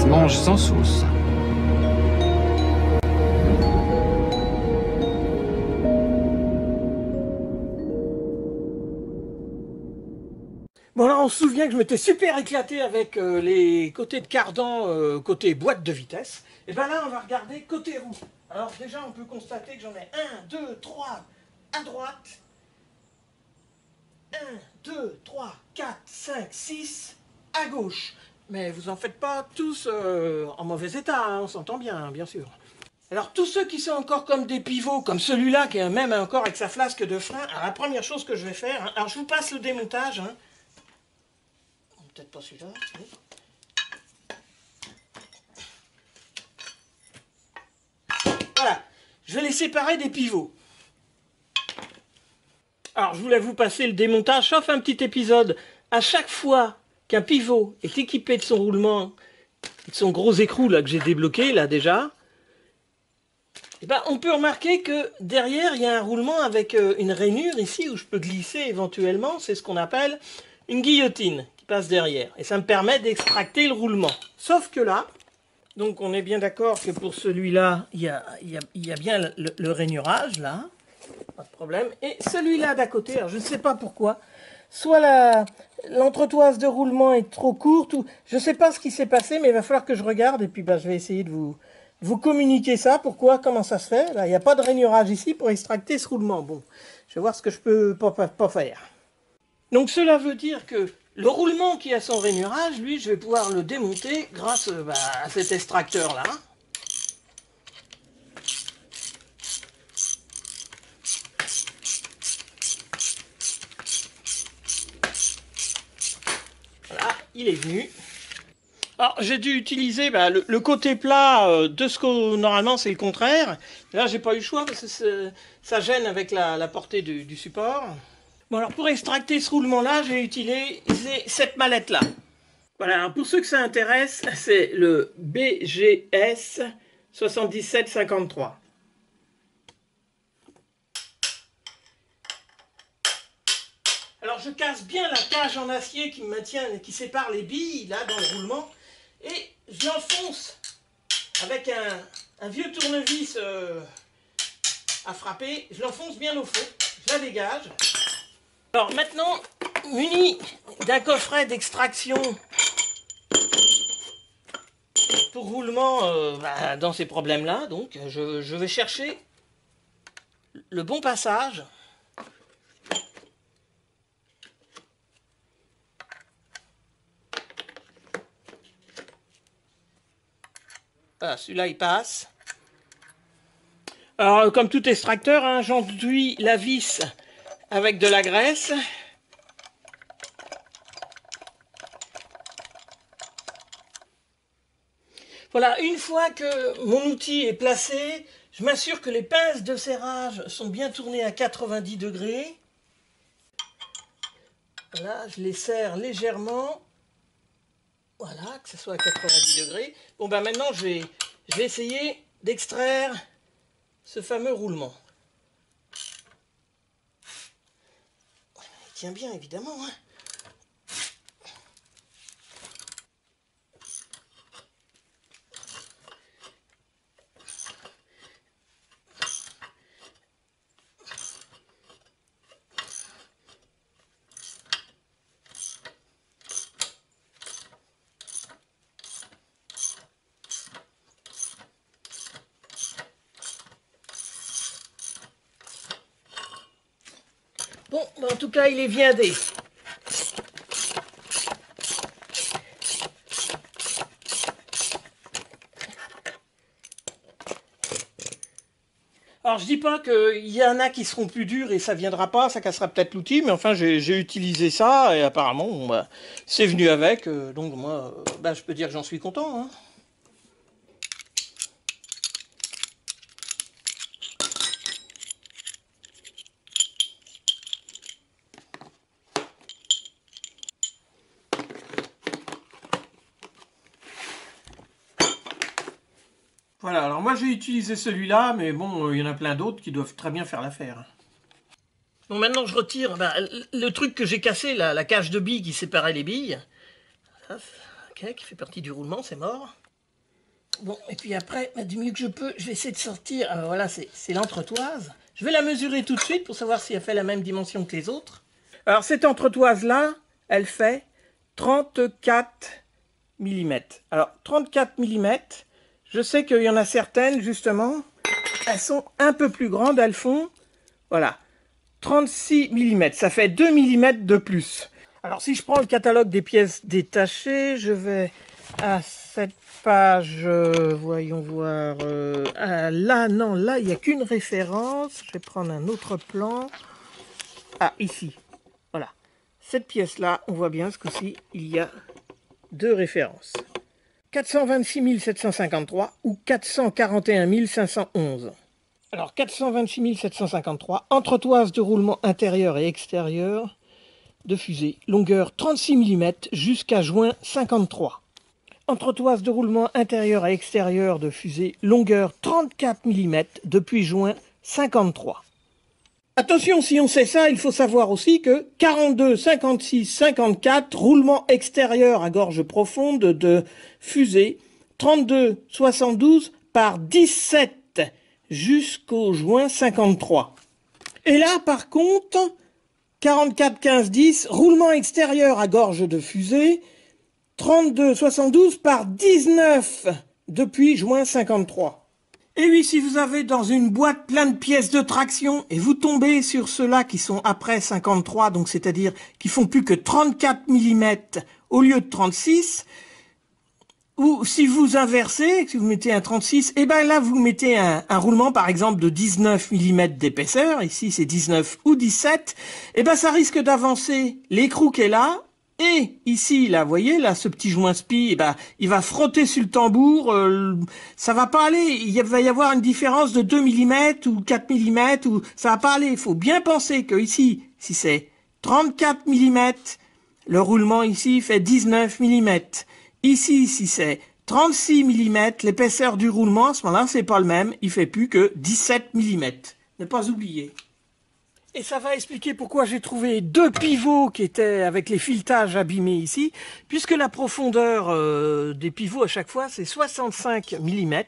mange sans sauce. Bon, là, on se souvient que je m'étais super éclaté avec les côtés de cardan, côté boîte de vitesse. Et bien là, on va regarder côté roue. Alors déjà, on peut constater que j'en ai 1, 2, 3 à droite. 1, 2, 3, 4, 5, 6 à gauche. Mais vous en faites pas tous en mauvais état, hein, on s'entend bien sûr. Alors tous ceux qui sont encore comme des pivots, comme celui-là qui est même encore avec sa flasque de frein, alors la première chose que je vais faire, hein, alors je vous passe le démontage, hein. Peut-être pas celui-là. Oui. Voilà, je vais les séparer des pivots. Alors je voulais vous passer le démontage, sauf un petit épisode. À chaque fois qu'un pivot est équipé de son roulement, de son gros écrou là que j'ai débloqué là déjà, et ben, on peut remarquer que derrière il y a un roulement avec une rainure ici où je peux glisser éventuellement. C'est ce qu'on appelle une guillotine qui passe derrière. Et ça me permet d'extracter le roulement. Sauf que là, donc on est bien d'accord que pour celui-là, il y a bien le rainurage là. Pas de problème. Et celui-là d'à côté, alors je ne sais pas pourquoi, soit l'entretoise de roulement est trop courte, ou je ne sais pas ce qui s'est passé, mais il va falloir que je regarde, et puis bah, je vais essayer de vous communiquer ça. Pourquoi, comment ça se fait? Là, il n'y a pas de rainurage ici pour extracter ce roulement. Bon, je vais voir ce que je peux pas faire. Donc cela veut dire que le roulement qui a son rainurage, lui, je vais pouvoir le démonter grâce à cet extracteur-là. Il est venu. Alors j'ai dû utiliser le côté plat de ce que normalement c'est le contraire. Là j'ai pas eu le choix parce que ça gêne avec la portée du support. Bon alors pour extracter ce roulement là j'ai utilisé cette mallette là. Voilà, alors pour ceux que ça intéresse, c'est le BGS 7753. Alors je casse bien la cage en acier qui me maintient, qui sépare les billes là dans le roulement, et je l'enfonce avec un vieux tournevis à frapper. Je l'enfonce bien au fond, je la dégage. Alors maintenant, muni d'un coffret d'extraction pour roulement dans ces problèmes là, donc je vais chercher le bon passage. Voilà, celui-là il passe. Alors comme tout extracteur, hein, j'enduis la vis avec de la graisse. Voilà, une fois que mon outil est placé, je m'assure que les pinces de serrage sont bien tournées à 90 degrés. Voilà, je les serre légèrement. Voilà, que ce soit à 90 degrés. Bon ben maintenant je vais essayer d'extraire ce fameux roulement. Il tient bien évidemment, hein. Bon, en tout cas, il est viandé. Alors, je dis pas qu'il y en a qui seront plus durs et ça viendra pas, ça cassera peut-être l'outil, mais enfin, j'ai utilisé ça et apparemment, bon, bah, c'est venu avec. Donc, moi, je peux dire que j'en suis content, hein. Voilà, alors moi j'ai utilisé celui-là, mais bon, il y en a plein d'autres qui doivent très bien faire l'affaire. Bon, maintenant je retire le truc que j'ai cassé, la cage de billes qui séparait les billes. Ça, ok, qui fait partie du roulement, c'est mort. Bon, et puis après, du mieux que je peux, je vais essayer de sortir. Alors voilà, c'est l'entretoise. Je vais la mesurer tout de suite pour savoir si elle fait la même dimension que les autres. Alors cette entretoise-là, elle fait 34 mm. Alors 34 mm, je sais qu'il y en a certaines, justement, elles sont un peu plus grandes, elles font, voilà, 36 mm. Ça fait 2 mm de plus. Alors si je prends le catalogue des pièces détachées, je vais à cette page, voyons voir, là, non, là, il n'y a qu'une référence. Je vais prendre un autre plan. Ah, ici, voilà. Cette pièce-là, on voit bien ce coup-ci, il y a deux références. 426 753 ou 441 511. Alors, 426 753, entretoise de roulement intérieur et extérieur de fusée, longueur 36 mm jusqu'à joint 53. Entretoise de roulement intérieur et extérieur de fusée, longueur 34 mm depuis joint 53. Attention, si on sait ça, il faut savoir aussi que 42, 56, 54, roulement extérieur à gorge profonde de fusée, 32, 72 par 17 jusqu'au joint 53. Et là, par contre, 44, 15, 10, roulement extérieur à gorge de fusée, 32, 72 par 19 depuis joint 53. Et oui, si vous avez dans une boîte plein de pièces de traction et vous tombez sur ceux-là qui sont après 53, donc c'est-à-dire qui font plus que 34 mm au lieu de 36, ou si vous inversez, si vous mettez un 36, et ben là vous mettez un roulement par exemple de 19 mm d'épaisseur, ici c'est 19 ou 17, et ben ça risque d'avancer l'écrou qui est là. Et ici, là, vous voyez, là, ce petit joint spi, eh ben, il va frotter sur le tambour, ça va pas aller, il va y avoir une différence de 2 mm ou 4 mm, ou ça va pas aller. Il faut bien penser que ici, si c'est 34 mm, le roulement ici fait 19 mm. Ici, si c'est 36 mm, l'épaisseur du roulement, à ce moment-là, c'est pas le même, il fait plus que 17 mm. Ne pas oublier. Et ça va expliquer pourquoi j'ai trouvé deux pivots qui étaient avec les filetages abîmés ici, puisque la profondeur des pivots à chaque fois c'est 65 mm.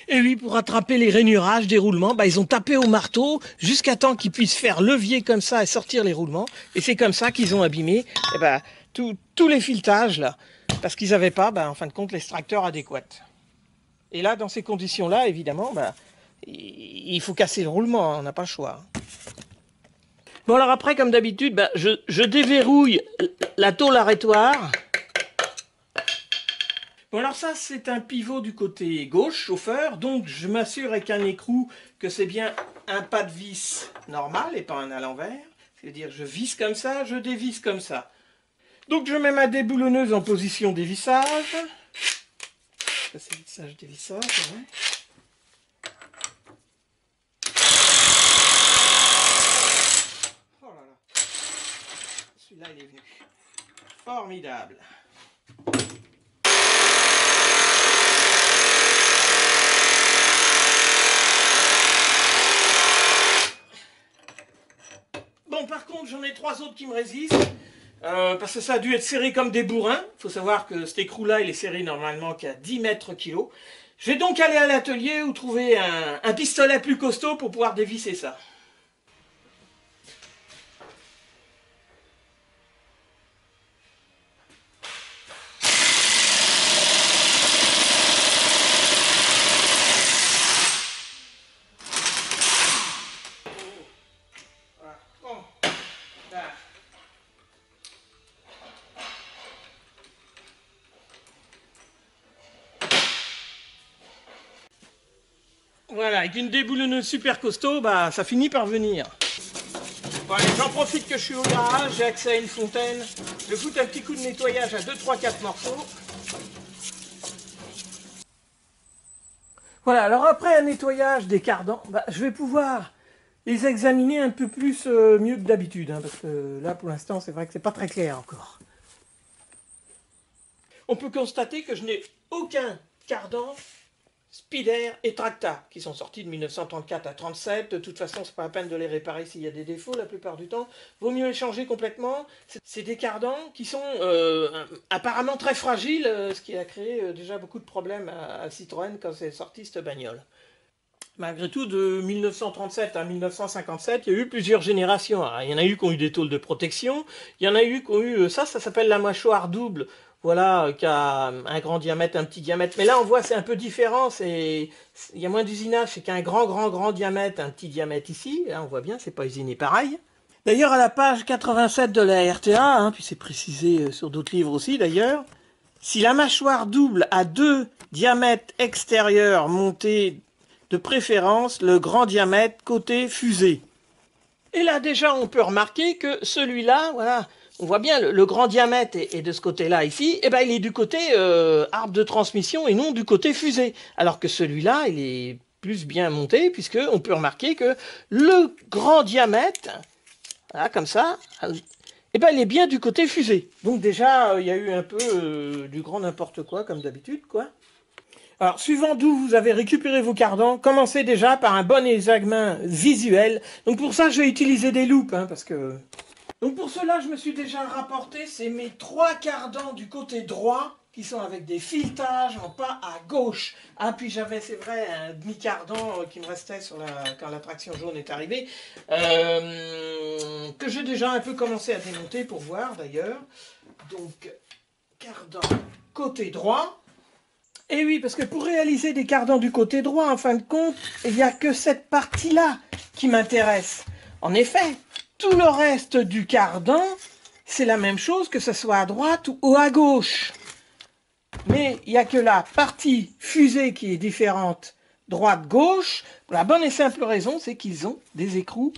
Et oui, pour attraper les rainurages des roulements, ils ont tapé au marteau jusqu'à temps qu'ils puissent faire levier comme ça et sortir les roulements. Et c'est comme ça qu'ils ont abîmé tous les filetages là, parce qu'ils n'avaient pas, en fin de compte, l'extracteur adéquat. Et là, dans ces conditions-là, évidemment, il faut casser le roulement, on n'a pas le choix. Bon alors après, comme d'habitude, je déverrouille la tôle arrêtoire. Bon alors ça, c'est un pivot du côté gauche, chauffeur, donc je m'assure avec un écrou que c'est bien un pas de vis normal et pas un à l'envers. C'est-à-dire je visse comme ça, je dévisse comme ça. Donc je mets ma déboulonneuse en position dévissage. Ça c'est vissage, dévissage, ouais. Celui-là, il est venu. Formidable. Bon, par contre, j'en ai trois autres qui me résistent. Parce que ça a dû être serré comme des bourrins. Il faut savoir que cet écrou-là, il est serré normalement qu'à 10 mètres kg. Je vais donc aller à l'atelier ou trouver un pistolet plus costaud pour pouvoir dévisser ça. Voilà, avec une déboulonneuse super costaud, ça finit par venir. Bon allez, j'en profite que je suis au garage, j'ai accès à une fontaine. Je foute un petit coup de nettoyage à 2, 3, 4 morceaux. Voilà, alors après un nettoyage des cardans, je vais pouvoir les examiner un peu plus mieux que d'habitude. Parce que là, pour l'instant, c'est vrai que c'est pas très clair encore. On peut constater que je n'ai aucun cardan Speedair et Tracta, qui sont sortis de 1934 à 37. De toute façon, c'est pas la peine de les réparer s'il y a des défauts la plupart du temps. Vaut mieux les changer complètement. C'est des cardans qui sont apparemment très fragiles, ce qui a créé déjà beaucoup de problèmes à Citroën quand c'est sorti cette bagnole. Malgré tout, de 1937 à 1957, il y a eu plusieurs générations. Alors, il y en a eu qui ont eu des tôles de protection, il y en a eu qui ont eu, ça s'appelle la mâchoire double, voilà, qui a un grand diamètre, un petit diamètre. Mais là, on voit, c'est un peu différent, il y a moins d'usinage, c'est qu'un grand diamètre, un petit diamètre ici. Là, on voit bien, c'est pas usiné pareil. D'ailleurs, à la page 87 de la RTA, puis c'est précisé sur d'autres livres aussi d'ailleurs, si la mâchoire double a 2 diamètres extérieurs montés, de préférence le grand diamètre côté fusée. Et là déjà on peut remarquer que celui-là, voilà, on voit bien le grand diamètre est de ce côté-là ici, et ben il est du côté arbre de transmission et non du côté fusée. Alors que celui-là, il est plus bien monté puisque on peut remarquer que le grand diamètre, voilà, comme ça, et ben il est bien du côté fusée. Donc déjà il y a eu un peu du grand n'importe quoi comme d'habitude, quoi. Alors, suivant d'où vous avez récupéré vos cardans, commencez déjà par un bon examen visuel. Donc pour ça, je vais utiliser des loupes, parce que... Donc pour cela, je me suis déjà rapporté, c'est mes 3 cardans du côté droit, qui sont avec des filetages en pas à gauche. Ah, puis j'avais, c'est vrai, un demi-cardan qui me restait quand la traction jaune est arrivée, que j'ai déjà un peu commencé à démonter pour voir, d'ailleurs. Donc, cardan côté droit. Et oui, parce que pour réaliser des cardans du côté droit, en fin de compte, il n'y a que cette partie-là qui m'intéresse. En effet, tout le reste du cardan, c'est la même chose que ce soit à droite ou à gauche. Mais il n'y a que la partie fusée qui est différente, droite-gauche. La bonne et simple raison, c'est qu'ils ont des écrous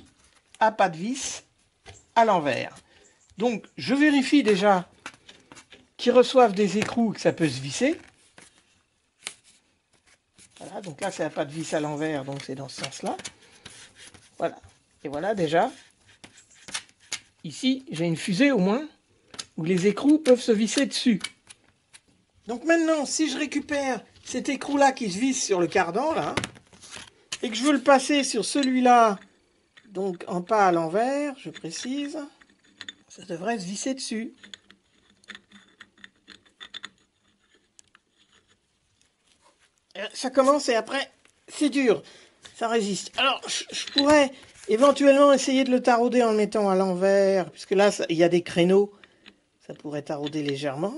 à pas de vis à l'envers. Donc, je vérifie déjà qu'ils reçoivent des écrous, que ça peut se visser. Voilà, donc là, c'est à pas de vis à l'envers, donc c'est dans ce sens-là. Voilà. Et voilà, déjà, ici, j'ai une fusée au moins, où les écrous peuvent se visser dessus. Donc maintenant, si je récupère cet écrou-là qui se visse sur le cardan, là, et que je veux le passer sur celui-là, donc en pas à l'envers, je précise, ça devrait se visser dessus. Ça commence et après, c'est dur, ça résiste. Alors, je pourrais éventuellement essayer de le tarauder en le mettant à l'envers, puisque là, il y a des créneaux, ça pourrait tarauder légèrement.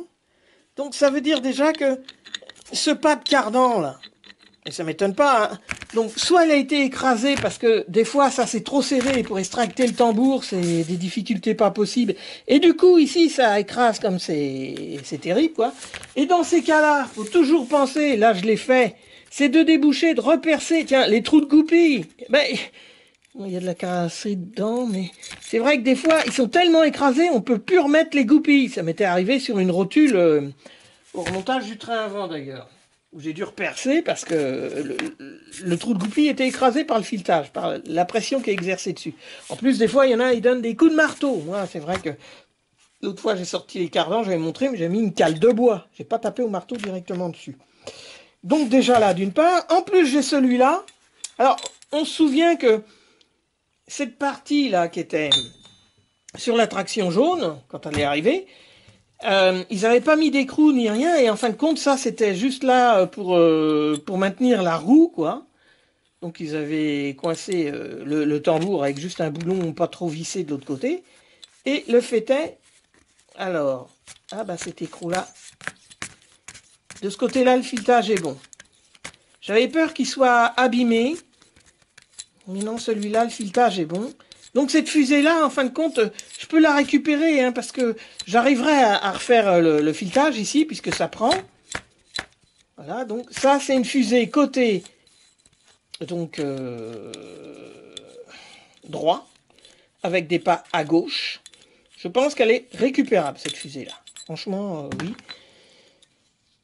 Donc, ça veut dire déjà que ce pas de cardan, là, et ça m'étonne pas, donc soit il a été écrasé, parce que des fois, ça c'est trop serré, pour extracter le tambour, c'est des difficultés pas possibles, et du coup, ici, ça écrase comme c'est terrible, quoi. Et dans ces cas-là, faut toujours penser, là je l'ai fait, c'est de déboucher, de repercer, tiens, les trous de goupilles, ben, il y a de la carrosserie dedans, mais c'est vrai que des fois, ils sont tellement écrasés, on peut plus remettre les goupilles. Ça m'était arrivé sur une rotule au remontage du train avant d'ailleurs, où j'ai dû repercer parce que le trou de goupille était écrasé par le filetage, par la pression qui est exercée dessus. En plus, des fois, il y en a, ils donnent des coups de marteau. Moi, c'est vrai que l'autre fois, j'ai sorti les cardans, j'avais montré, mais j'ai mis une cale de bois. J'ai pas tapé au marteau directement dessus. Donc déjà là, d'une part. En plus, j'ai celui-là. Alors, on se souvient que cette partie-là qui était sur la traction jaune, quand elle est arrivée, ils n'avaient pas mis d'écrou ni rien, et en fin de compte, ça, c'était juste là pour maintenir la roue, quoi. Donc, ils avaient coincé le tambour avec juste un boulon pas trop vissé de l'autre côté. Et le fait est, alors, cet écrou-là, de ce côté-là, le filetage est bon. J'avais peur qu'il soit abîmé, mais non, celui-là, le filetage est bon. Donc cette fusée-là, en fin de compte, je peux la récupérer, parce que j'arriverai à refaire le filetage ici, puisque ça prend. Voilà, donc ça, c'est une fusée côté donc droit, avec des pas à gauche. Je pense qu'elle est récupérable, cette fusée-là. Franchement, oui.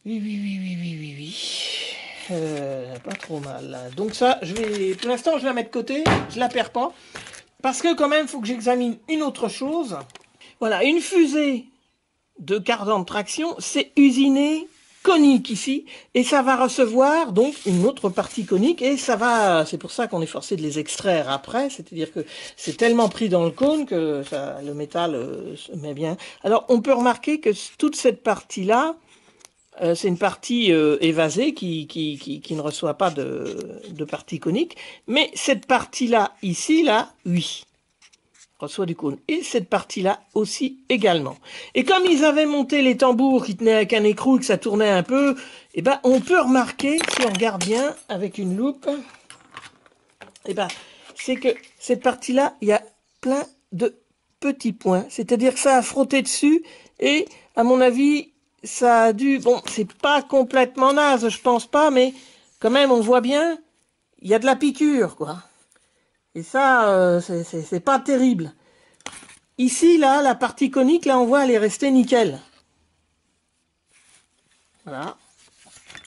Oui. Pas trop mal. Donc ça, pour l'instant, je vais la mettre de côté, je la perds pas. Parce que quand même, il faut que j'examine une autre chose. Voilà, une fusée de cardan de traction, c'est usiné conique ici, et ça va recevoir donc une autre partie conique, et ça va, c'est pour ça qu'on est forcé de les extraire après, c'est-à-dire que c'est tellement pris dans le cône que ça, le métal se met bien. Alors on peut remarquer que toute cette partie-là, c'est une partie évasée qui ne reçoit pas de partie conique, mais cette partie-là, ici, là, oui, reçoit du cône. Et cette partie-là aussi également. Et comme ils avaient monté les tambours qui tenaient avec un écrou et que ça tournait un peu, eh ben, on peut remarquer, si on regarde bien avec une loupe, eh ben, c'est que cette partie-là, il y a plein de petits points. C'est-à-dire que ça a frotté dessus et, à mon avis, ça a dû... Bon, c'est pas complètement naze, je pense pas, mais quand même, on voit bien, il y a de la piqûre, quoi. Et ça, c'est pas terrible. Ici, là, la partie conique, là, on voit, elle est restée nickel. Voilà.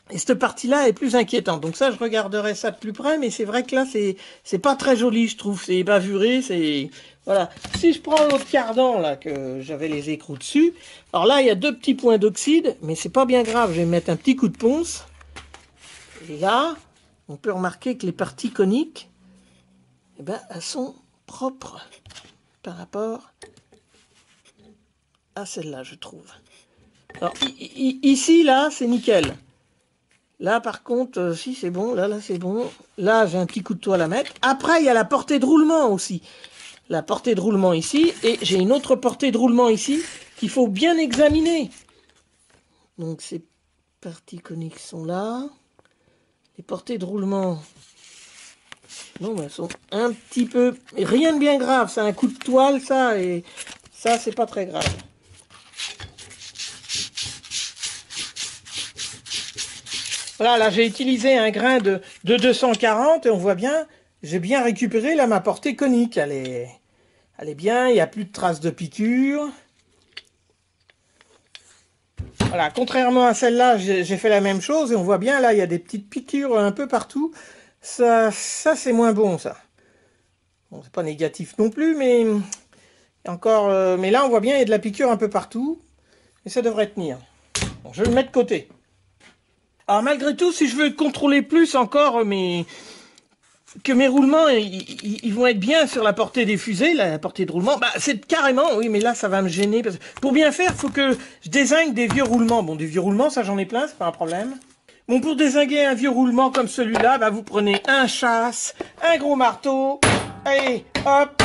Et cette partie-là est plus inquiétante. Donc ça, je regarderai ça de plus près, mais c'est vrai que là, c'est pas très joli, je trouve. C'est bavuré, c'est... Voilà. Si je prends l'autre cardan, là, que j'avais les écrous dessus, alors là, il y a 2 petits points d'oxyde, mais c'est pas bien grave. Je vais mettre un petit coup de ponce. Et là, on peut remarquer que les parties coniques, eh ben, elles sont propres par rapport à celle-là, je trouve. Alors, ici, là, c'est nickel. Là, par contre, si c'est bon, là, c'est bon. Là, j'ai un petit coup de toile à mettre. Après, il y a la portée de roulement aussi. La portée de roulement ici. Et j'ai une autre portée de roulement ici qu'il faut bien examiner. Donc, ces parties coniques sont là. Les portées de roulement, non, elles sont un petit peu... Rien de bien grave, c'est un coup de toile, ça, et ça, c'est pas très grave. Voilà, là, j'ai utilisé un grain de 240, et on voit bien, j'ai bien récupéré, là, ma portée conique. Elle est bien, il n'y a plus de traces de piqûre. Voilà, contrairement à celle-là, j'ai fait la même chose, et on voit bien, là, il y a des petites piqûres un peu partout. Ça c'est moins bon, ça. Bon, c'est pas négatif non plus, mais encore. Mais là, on voit bien, il y a de la piqûre un peu partout, et ça devrait tenir. Bon, je vais le mettre de côté. Alors malgré tout, si je veux contrôler plus encore que mes roulements, ils vont être bien sur la portée des fusées, la portée de roulement, bah c'est carrément, oui, mais là ça va me gêner. Parce que pour bien faire, il faut que je dézingue des vieux roulements. Bon, des vieux roulements, ça j'en ai plein, c'est pas un problème. Bon, pour dézinguer un vieux roulement comme celui-là, bah, vous prenez un chasse, un gros marteau, allez, hop.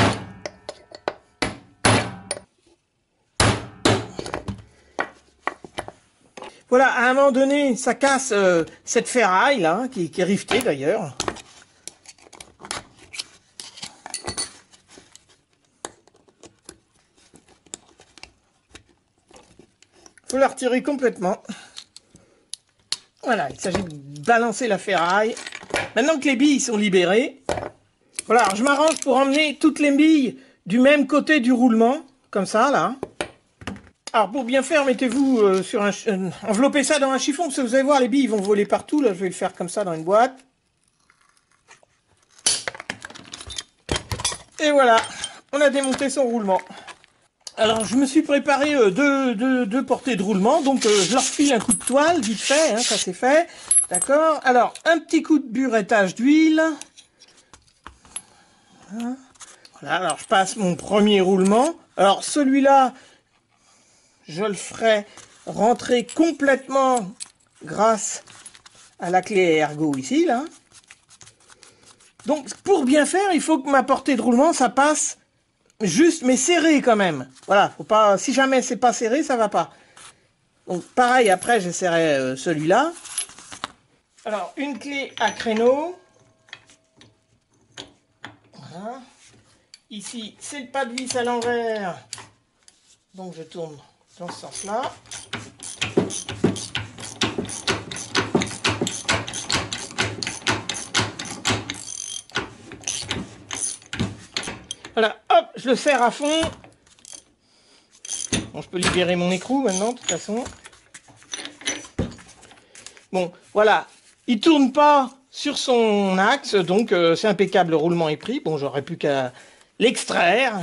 Voilà, à un moment donné, ça casse cette ferraille là, qui est rivetée d'ailleurs. Il faut la retirer complètement. Voilà, il s'agit de balancer la ferraille. Maintenant que les billes sont libérées, voilà, alors je m'arrange pour emmener toutes les billes du même côté du roulement, comme ça, là. Alors pour bien faire, mettez-vous sur enveloppez ça dans un chiffon, parce que vous allez voir, les billes vont voler partout. Là, je vais le faire comme ça dans une boîte. Et voilà, on a démonté son roulement. Alors je me suis préparé deux portées de roulement, donc je leur file un coup de toile, vite fait, hein, ça c'est fait. D'accord. Alors, un petit coup de burettage d'huile. Voilà, alors je passe mon premier roulement. Alors celui-là, je le ferai rentrer complètement grâce à la clé ergo ici, là. Donc, pour bien faire, il faut que ma portée de roulement, ça passe juste, mais serré quand même. Voilà, faut pas, si jamais c'est pas serré, ça va pas. Donc, pareil, après, j'essaierai celui-là. Alors, une clé à créneau. Voilà. Ici, c'est le pas de vis à l'envers. Donc, je tourne dans ce sens-là. Voilà, hop, je le serre à fond. Bon, je peux libérer mon écrou maintenant, de toute façon. Bon, voilà, il tourne pas sur son axe, donc c'est impeccable, le roulement est pris. Bon, j'aurais plus qu'à l'extraire.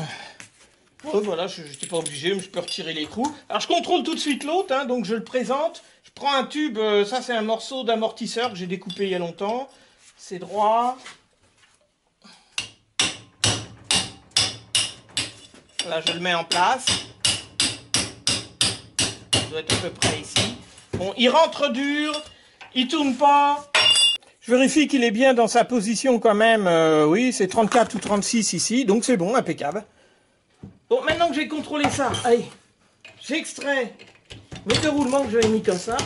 Bon, voilà, je n'étais pas obligé, mais je peux retirer l'écrou. Alors, je contrôle tout de suite l'autre, hein, donc je le présente. prends un tube, ça c'est un morceau d'amortisseur que j'ai découpé il y a longtemps. C'est droit. Là, je le mets en place. Il doit être à peu près ici. Bon, il rentre dur, il tourne pas. Je vérifie qu'il est bien dans sa position quand même. Oui, c'est 34 ou 36 ici, donc c'est bon, impeccable. Bon, maintenant que j'ai contrôlé ça, allez, j'extrais mes deux roulements que j'avais mis comme ça.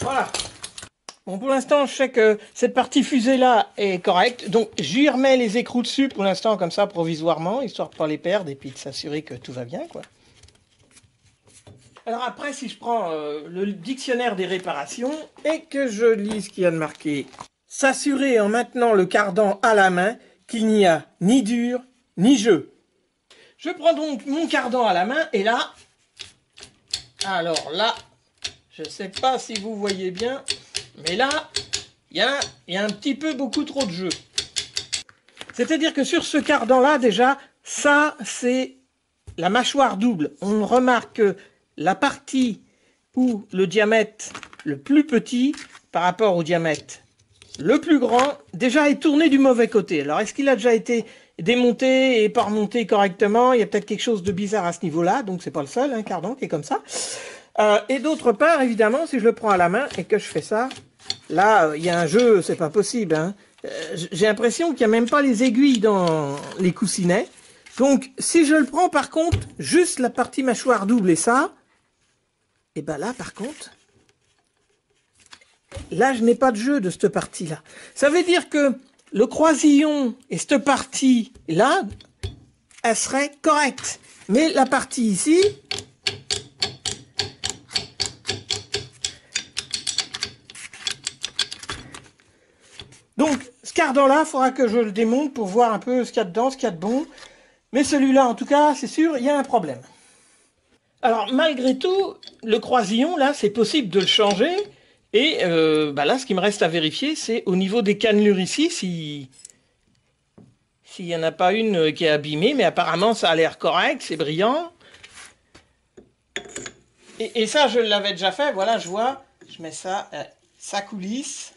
Voilà. Bon, pour l'instant, je sais que cette partie fusée-là est correcte. Donc, j'y remets les écrous dessus pour l'instant, comme ça, provisoirement, histoire de ne pas les perdre et puis de s'assurer que tout va bien, quoi. Alors après, si je prends le dictionnaire des réparations et que je lis ce qu'il y a de marqué, s'assurer en maintenant le cardan à la main qu'il n'y a ni dur ni jeu. Je prends donc mon cardan à la main et là, alors là, je ne sais pas si vous voyez bien, mais là, il y a un petit peu beaucoup trop de jeu. C'est-à-dire que sur ce cardan-là, déjà, ça, c'est la mâchoire double. On remarque que la partie où le diamètre le plus petit par rapport au diamètre le plus grand, déjà est tourné du mauvais côté. Alors, est-ce qu'il a déjà été démonté et pas remonté correctement? Il y a peut-être quelque chose de bizarre à ce niveau-là, donc c'est pas le seul, hein, cardan qui est comme ça. Et d'autre part, évidemment, si je le prends à la main et que je fais ça, là, il y a un jeu, c'est pas possible. Hein. J'ai l'impression qu'il n'y a même pas les aiguilles dans les coussinets. Donc, si je le prends, par contre, juste la partie mâchoire double et ça, et ben là, par contre, là, je n'ai pas de jeu de cette partie-là. Ça veut dire que le croisillon et cette partie-là, elle serait correcte. Mais la partie ici, donc, ce cardan-là, il faudra que je le démonte pour voir un peu ce qu'il y a dedans, ce qu'il y a de bon. Mais celui-là, en tout cas, c'est sûr, il y a un problème. Alors, malgré tout, le croisillon, là, c'est possible de le changer. Et là, ce qui me reste à vérifier, c'est au niveau des cannelures ici, s'il n'y en a pas une qui est abîmée. Mais apparemment, ça a l'air correct, c'est brillant. Et ça, je l'avais déjà fait. Voilà, je vois. Je mets ça, ça coulisse.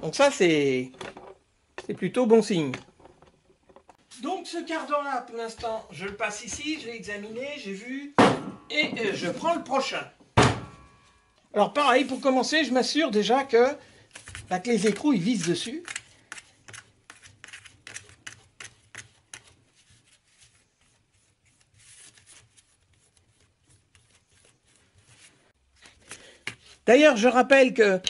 Donc ça, c'est plutôt bon signe. Donc ce cardan-là, pour l'instant, je le passe ici, je l'ai examiné, j'ai vu, et je prends le prochain. Alors pareil, pour commencer, je m'assure déjà que les écrous, ils visent dessus. D'ailleurs, je rappelle que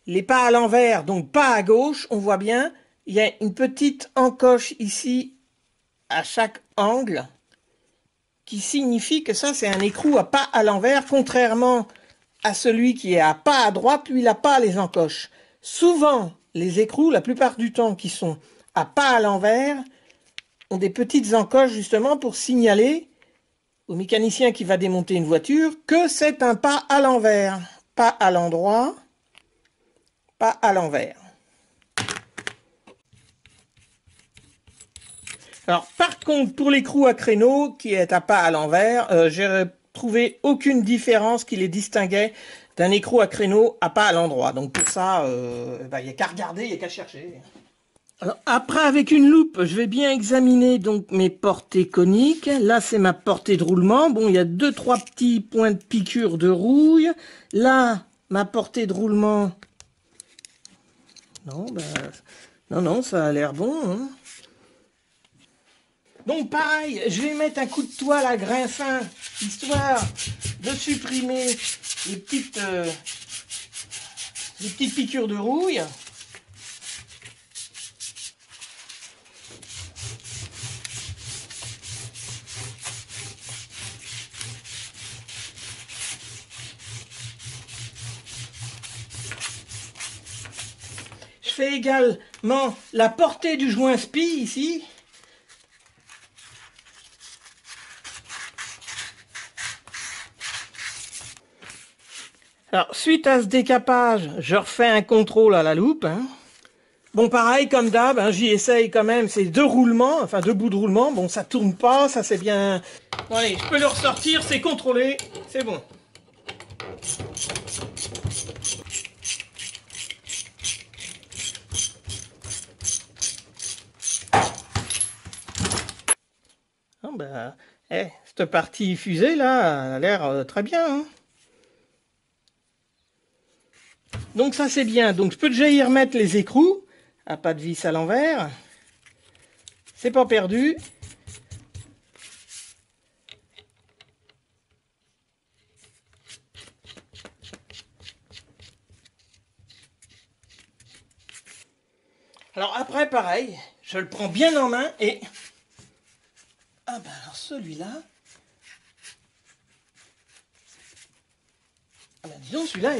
les pas à l'envers, donc pas à gauche, on voit bien, il y a une petite encoche ici à chaque angle qui signifie que ça c'est un écrou à pas à l'envers, contrairement à celui qui est à pas à droite, lui il n'a pas les encoches. Souvent, les écrous, la plupart du temps qui sont à pas à l'envers, ont des petites encoches justement pour signaler au mécanicien qui va démonter une voiture que c'est un pas à l'envers, pas à l'endroit, pas à l'envers. Alors, par contre, pour l'écrou à créneau, qui est à pas à l'envers, j'ai trouvé aucune différence qui les distinguait d'un écrou à créneau à pas à l'endroit. Donc pour ça, il n'y a qu'à regarder, il n'y a qu'à chercher. Alors, après, avec une loupe, je vais bien examiner donc mes portées coniques. Là, c'est ma portée de roulement. Bon, il y a 2-3 petits points de piqûre de rouille. Là, ma portée de roulement... Non, ça a l'air bon. Hein. Donc pareil, je vais mettre un coup de toile à grain fin, histoire de supprimer les petites piqûres de rouille. Je fais également la portée du joint spi ici. Alors, suite à ce décapage, je refais un contrôle à la loupe. Hein. Bon, pareil, comme d'hab, hein, j'y essaye quand même, c'est 2 roulements, enfin 2 bouts de roulement. Bon, ça tourne pas, ça c'est bien... Bon, allez, je peux le ressortir, c'est contrôlé, c'est bon. Ah ben, cette partie fusée là, a l'air très bien. Hein. Donc ça c'est bien. Donc je peux déjà y remettre les écrous à pas de vis à l'envers. C'est pas perdu. Alors après pareil, je le prends bien en main et... Ah ben alors celui-là... Ah ben disons celui-là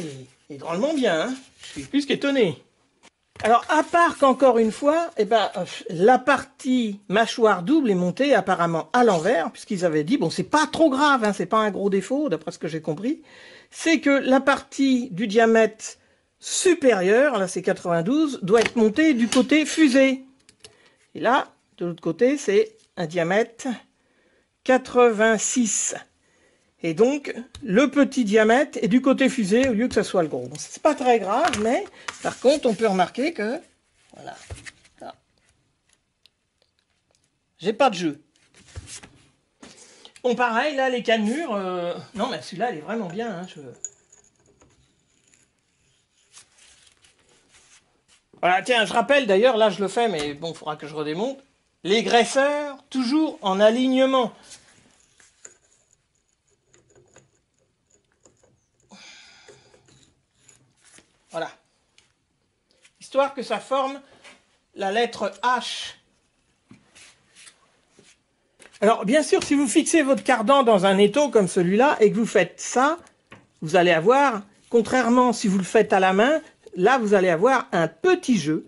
est drôlement bien, hein. Je suis plus qu'étonné. Alors à part qu'encore une fois, la partie mâchoire double est montée apparemment à l'envers, puisqu'ils avaient dit, bon c'est pas trop grave, hein, c'est pas un gros défaut d'après ce que j'ai compris, c'est que la partie du diamètre supérieur, là c'est 92, doit être montée du côté fusée. Et là, de l'autre côté, c'est un diamètre 86. Et donc, le petit diamètre est du côté fusée au lieu que ça soit le gros. Bon, c'est pas très grave, mais par contre, on peut remarquer que, voilà, j'ai pas de jeu. Bon, pareil, là, les cannelures, non, mais celui-là, il est vraiment bien. Hein, Voilà, tiens, je rappelle d'ailleurs, là, je le fais, mais bon, il faudra que je redémonte. Les graisseurs, toujours en alignement. Voilà. Histoire que ça forme la lettre H. Alors, bien sûr, si vous fixez votre cardan dans un étau comme celui-là et que vous faites ça, vous allez avoir, contrairement si vous le faites à la main, là, vous allez avoir un petit jeu.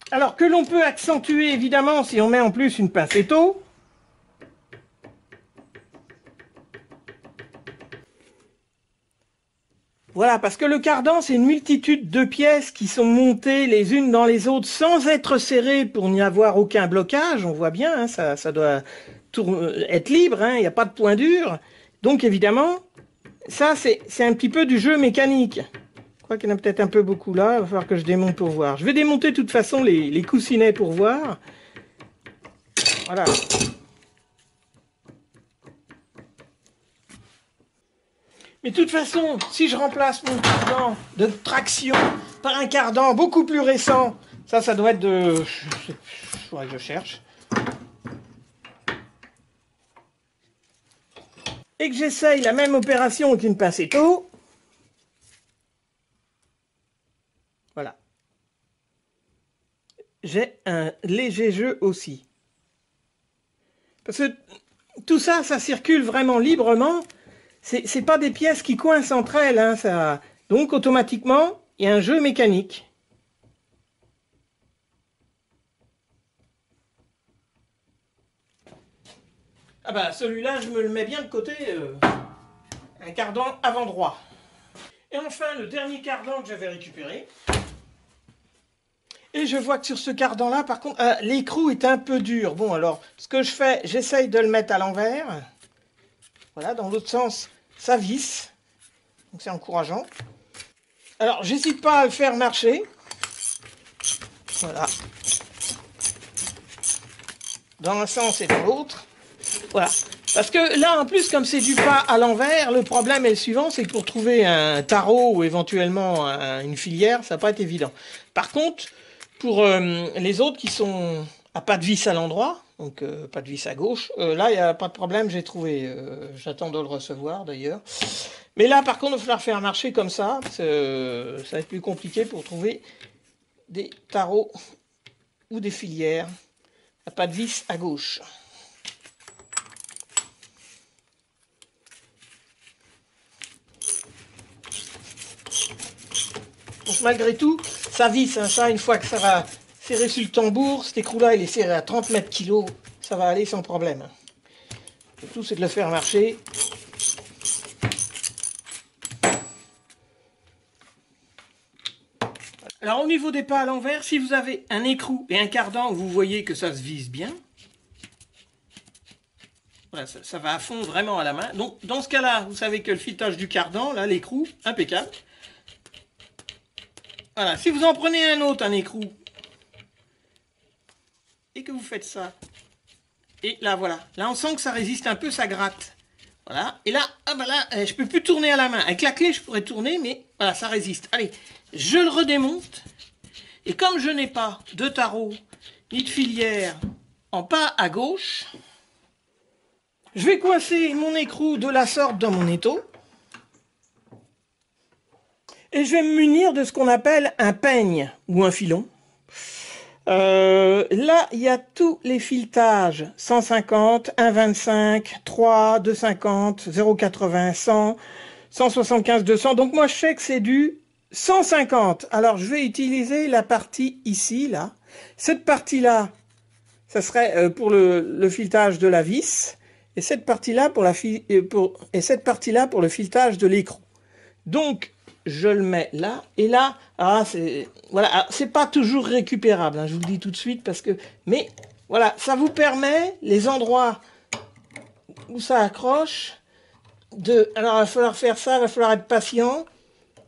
Alors, que l'on peut accentuer, évidemment, si on met en plus une pince étau. Voilà, parce que le cardan, c'est une multitude de pièces qui sont montées les unes dans les autres sans être serrées pour n'y avoir aucun blocage. On voit bien, hein, ça doit être libre, hein, il n'y a pas de point dur. Donc évidemment, ça c'est un petit peu du jeu mécanique. Je crois qu'il y en a peut-être un peu beaucoup là, il va falloir que je démonte pour voir. Je vais démonter de toute façon les coussinets pour voir. Voilà. Mais de toute façon, si je remplace mon cardan de traction par un cardan beaucoup plus récent, ça doit être de... Il faudrait que je cherche. Et que j'essaye la même opération avec une pince étau. Voilà. J'ai un léger jeu aussi. Parce que tout ça, ça circule vraiment librement. C'est pas des pièces qui coincent entre elles, hein, ça. Donc automatiquement, il y a un jeu mécanique. Ah bah celui-là, je me le mets bien de côté, un cardan avant droit. Et enfin, le dernier cardan que j'avais récupéré. Et je vois que sur ce cardan-là, par contre, l'écrou est un peu dur. Bon, alors, ce que je fais, j'essaye de le mettre à l'envers. Voilà, dans l'autre sens, ça visse. Donc c'est encourageant. Alors, j'hésite pas à le faire marcher. Voilà. Dans un sens et dans l'autre. Voilà. Parce que là, en plus, comme c'est du pas à l'envers, le problème est le suivant, c'est que pour trouver un tarot ou éventuellement une filière, ça va pas être évident. Par contre, pour les autres qui sont à pas de vis à l'endroit, donc pas de vis à gauche, là, il n'y a pas de problème, j'ai trouvé. J'attends de le recevoir, d'ailleurs. Mais là, par contre, il va falloir faire marcher comme ça. Ça va être plus compliqué pour trouver des tarots ou des filières à pas de vis à gauche. Donc malgré tout, ça visse, hein, ça, une fois que ça va serrer sur le tambour, cet écrou-là, il est serré à 30 mètres kg, ça va aller sans problème. Le tout, c'est de le faire marcher. Alors au niveau des pas à l'envers, si vous avez un écrou et un cardan, vous voyez que ça se vise bien. Voilà, ça va à fond vraiment à la main. Donc dans ce cas-là, vous savez que le filetage du cardan, là, l'écrou, impeccable. Voilà, si vous en prenez un autre, un écrou, et que vous faites ça, et là voilà, là on sent que ça résiste un peu, ça gratte. Voilà, et là, ah bah là, je peux plus tourner à la main. Avec la clé, je pourrais tourner, mais voilà, ça résiste. Allez, je le redémonte. Et comme je n'ai pas de tarot ni de filière en pas à gauche, je vais coincer mon écrou de la sorte dans mon étau. Et je vais me munir de ce qu'on appelle un peigne ou un filon. Là, il y a tous les filetages. 150, 1,25, 3, 2,50, 0,80, 100, 175, 200. Donc moi, je sais que c'est du 150. Alors, je vais utiliser la partie ici, là. Cette partie-là, ça serait pour le filetage de la vis. Et cette partie-là pour, pour le filetage de l'écrou. Donc, je le mets là. Et là, voilà, c'est pas toujours récupérable, hein, je vous le dis tout de suite, parce que... Mais, voilà, ça vous permet, les endroits où ça accroche, alors, il va falloir faire ça, il va falloir être patient.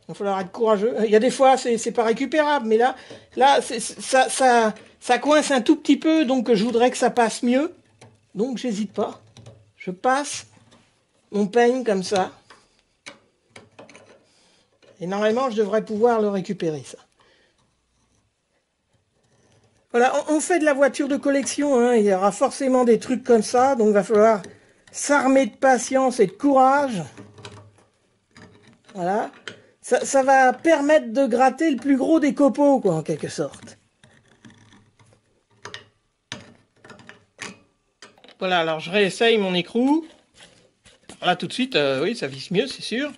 Il va falloir être courageux. Il y a des fois, c'est pas récupérable, mais là ça coince un tout petit peu, donc je voudrais que ça passe mieux. Donc, j'hésite pas. Je passe mon peigne comme ça. Et normalement, je devrais pouvoir le récupérer, ça. Voilà, on fait de la voiture de collection, hein. Il y aura forcément des trucs comme ça, donc il va falloir s'armer de patience et de courage. Voilà. Ça va permettre de gratter le plus gros des copeaux, quoi, en quelque sorte. Voilà, alors je réessaye mon écrou. Là, tout de suite, oui, ça visse mieux, c'est sûr.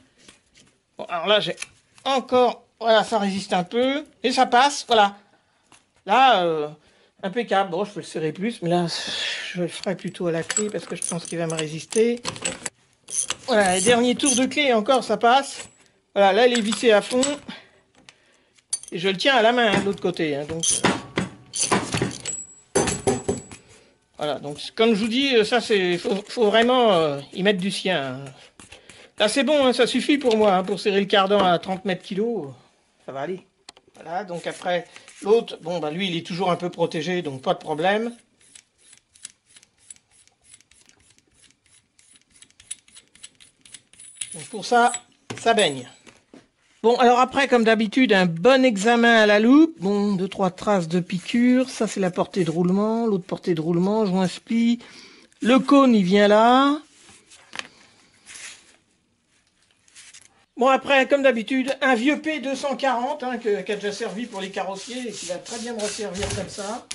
Bon, alors là, j'ai encore... Voilà, ça résiste un peu. Et ça passe, voilà. Là, impeccable. Bon, je peux le serrer plus, mais là, je le ferai plutôt à la clé, parce que je pense qu'il va me résister. Voilà, les derniers tours de clé, encore, ça passe. Voilà, là, il est vissé à fond. Et je le tiens à la main, hein, de l'autre côté. Hein, donc... Voilà, donc comme je vous dis, ça c'est faut vraiment y mettre du sien. Là c'est bon, hein, ça suffit pour moi, hein, pour serrer le cardan à 30 mètres kilos, ça va aller. Voilà, donc après l'autre, bon bah lui il est toujours un peu protégé, donc pas de problème. Donc pour ça, ça baigne. Bon, alors après, comme d'habitude, un bon examen à la loupe. Bon, 2-3 traces de piqûres. Ça, c'est la portée de roulement. L'autre portée de roulement, joint spli. Le cône, il vient là. Bon, après, comme d'habitude, un vieux P240, hein, qui a déjà servi pour les carrossiers et qui va très bien me resservir comme ça.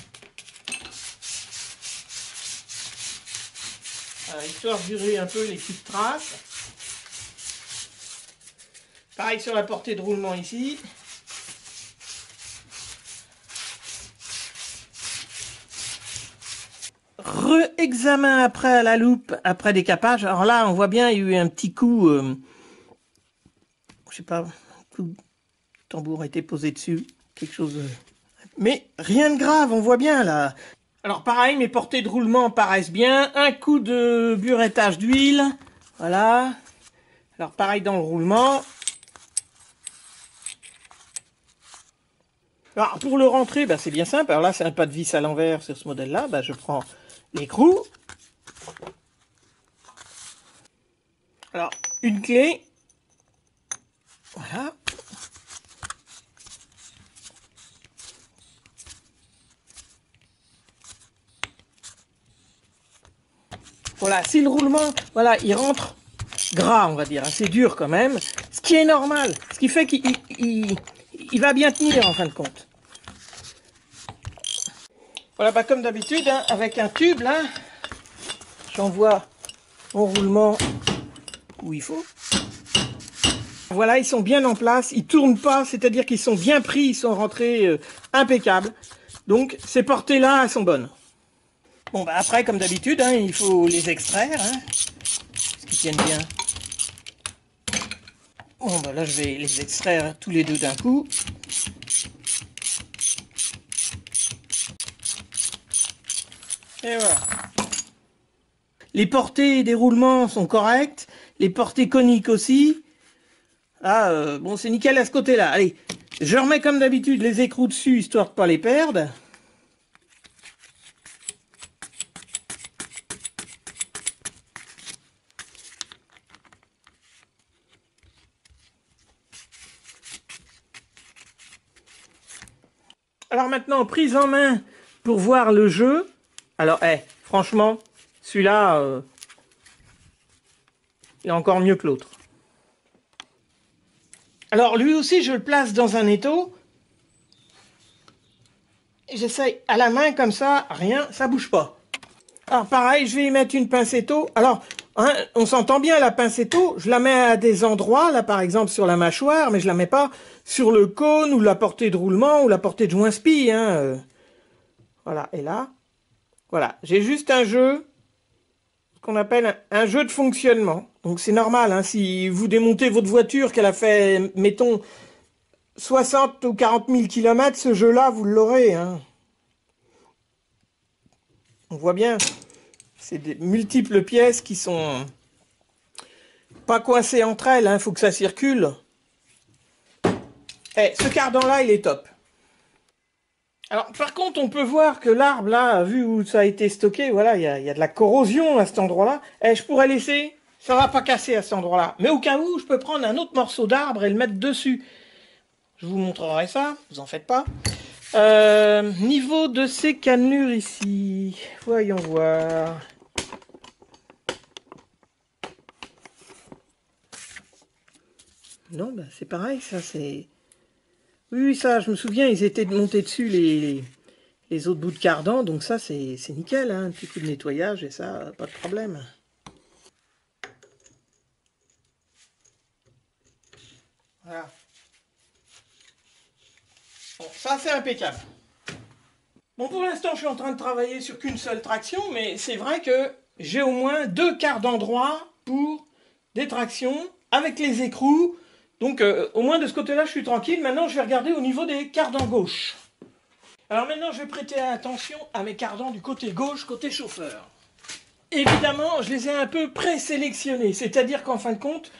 Voilà, histoire de durer un peu les petites traces. Pareil sur la portée de roulement ici. Re-examen après à la loupe, après décapage. Alors là, on voit bien, il y a eu un petit coup, je sais pas, un coup de tambour a été posé dessus, quelque chose. Mais rien de grave, on voit bien là. Alors pareil, mes portées de roulement paraissent bien. Un coup de burettage d'huile, voilà. Alors pareil dans le roulement. Alors, pour le rentrer, bah, c'est bien simple. Alors là, c'est un pas de vis à l'envers sur ce modèle-là. Bah, je prends l'écrou. Alors, une clé. Voilà. Voilà, si le roulement, voilà, il rentre gras, on va dire. C'est dur quand même. Ce qui est normal. Ce qui fait qu'il va bien tenir en fin de compte. Voilà, bah comme d'habitude, hein, avec un tube, là, j'envoie mon roulement où il faut. Voilà, ils sont bien en place, ils tournent pas, c'est-à-dire qu'ils sont bien pris, ils sont rentrés impeccables. Donc, ces portées-là, elles sont bonnes. Bon, bah après, comme d'habitude, hein, il faut les extraire, hein, parce qu'ils tiennent bien. Bon, bah là, je vais les extraire tous les deux d'un coup. Et voilà. Les portées des roulements sont correctes. Les portées coniques aussi. Ah, bon, c'est nickel à ce côté-là. Allez, je remets comme d'habitude les écrous dessus, histoire de pas les perdre. Alors maintenant, prise en main pour voir le jeu. Alors, franchement, celui-là, il est encore mieux que l'autre. Alors, lui aussi, je le place dans un étau. J'essaye à la main, comme ça, rien, ça bouge pas. Alors, pareil, je vais y mettre une pince étau. Alors, hein, on s'entend bien, la pince étau, je la mets à des endroits, là, par exemple, sur la mâchoire, mais je la mets pas sur le cône, ou la portée de roulement, ou la portée de joint-spi, hein. Voilà, et là, voilà, j'ai juste un jeu, ce qu'on appelle un jeu de fonctionnement. Donc c'est normal, hein, si vous démontez votre voiture, qu'elle a fait, mettons, 60 ou 40 000 km, ce jeu-là, vous l'aurez. Hein. On voit bien, c'est des multiples pièces qui sont pas coincées entre elles, il faut que ça circule. Ce cardan-là, il est top. Alors, par contre, on peut voir que l'arbre, là, vu où ça a été stocké, voilà, il y a de la corrosion à cet endroit-là. Je pourrais laisser, ça va pas casser à cet endroit-là. Mais au cas où, je peux prendre un autre morceau d'arbre et le mettre dessus. Je vous montrerai ça, vous en faites pas. Niveau de ces cannelures ici, voyons voir. Non, bah c'est pareil, ça c'est... Oui, ça, je me souviens, ils étaient montés dessus les autres bouts de cardan, donc ça c'est nickel, hein, un petit coup de nettoyage et ça, pas de problème. Voilà. Bon, ça c'est impeccable. Bon, pour l'instant, je suis en train de travailler sur qu'une seule traction, mais c'est vrai que j'ai au moins 2 quarts d'endroit pour des tractions avec les écrous. Donc, au moins de ce côté-là, je suis tranquille. Maintenant, je vais regarder au niveau des cardans gauche. Alors maintenant, je vais prêter attention à mes cardans du côté gauche, côté chauffeur. Évidemment, je les ai un peu présélectionnés. C'est-à-dire qu'en fin de compte,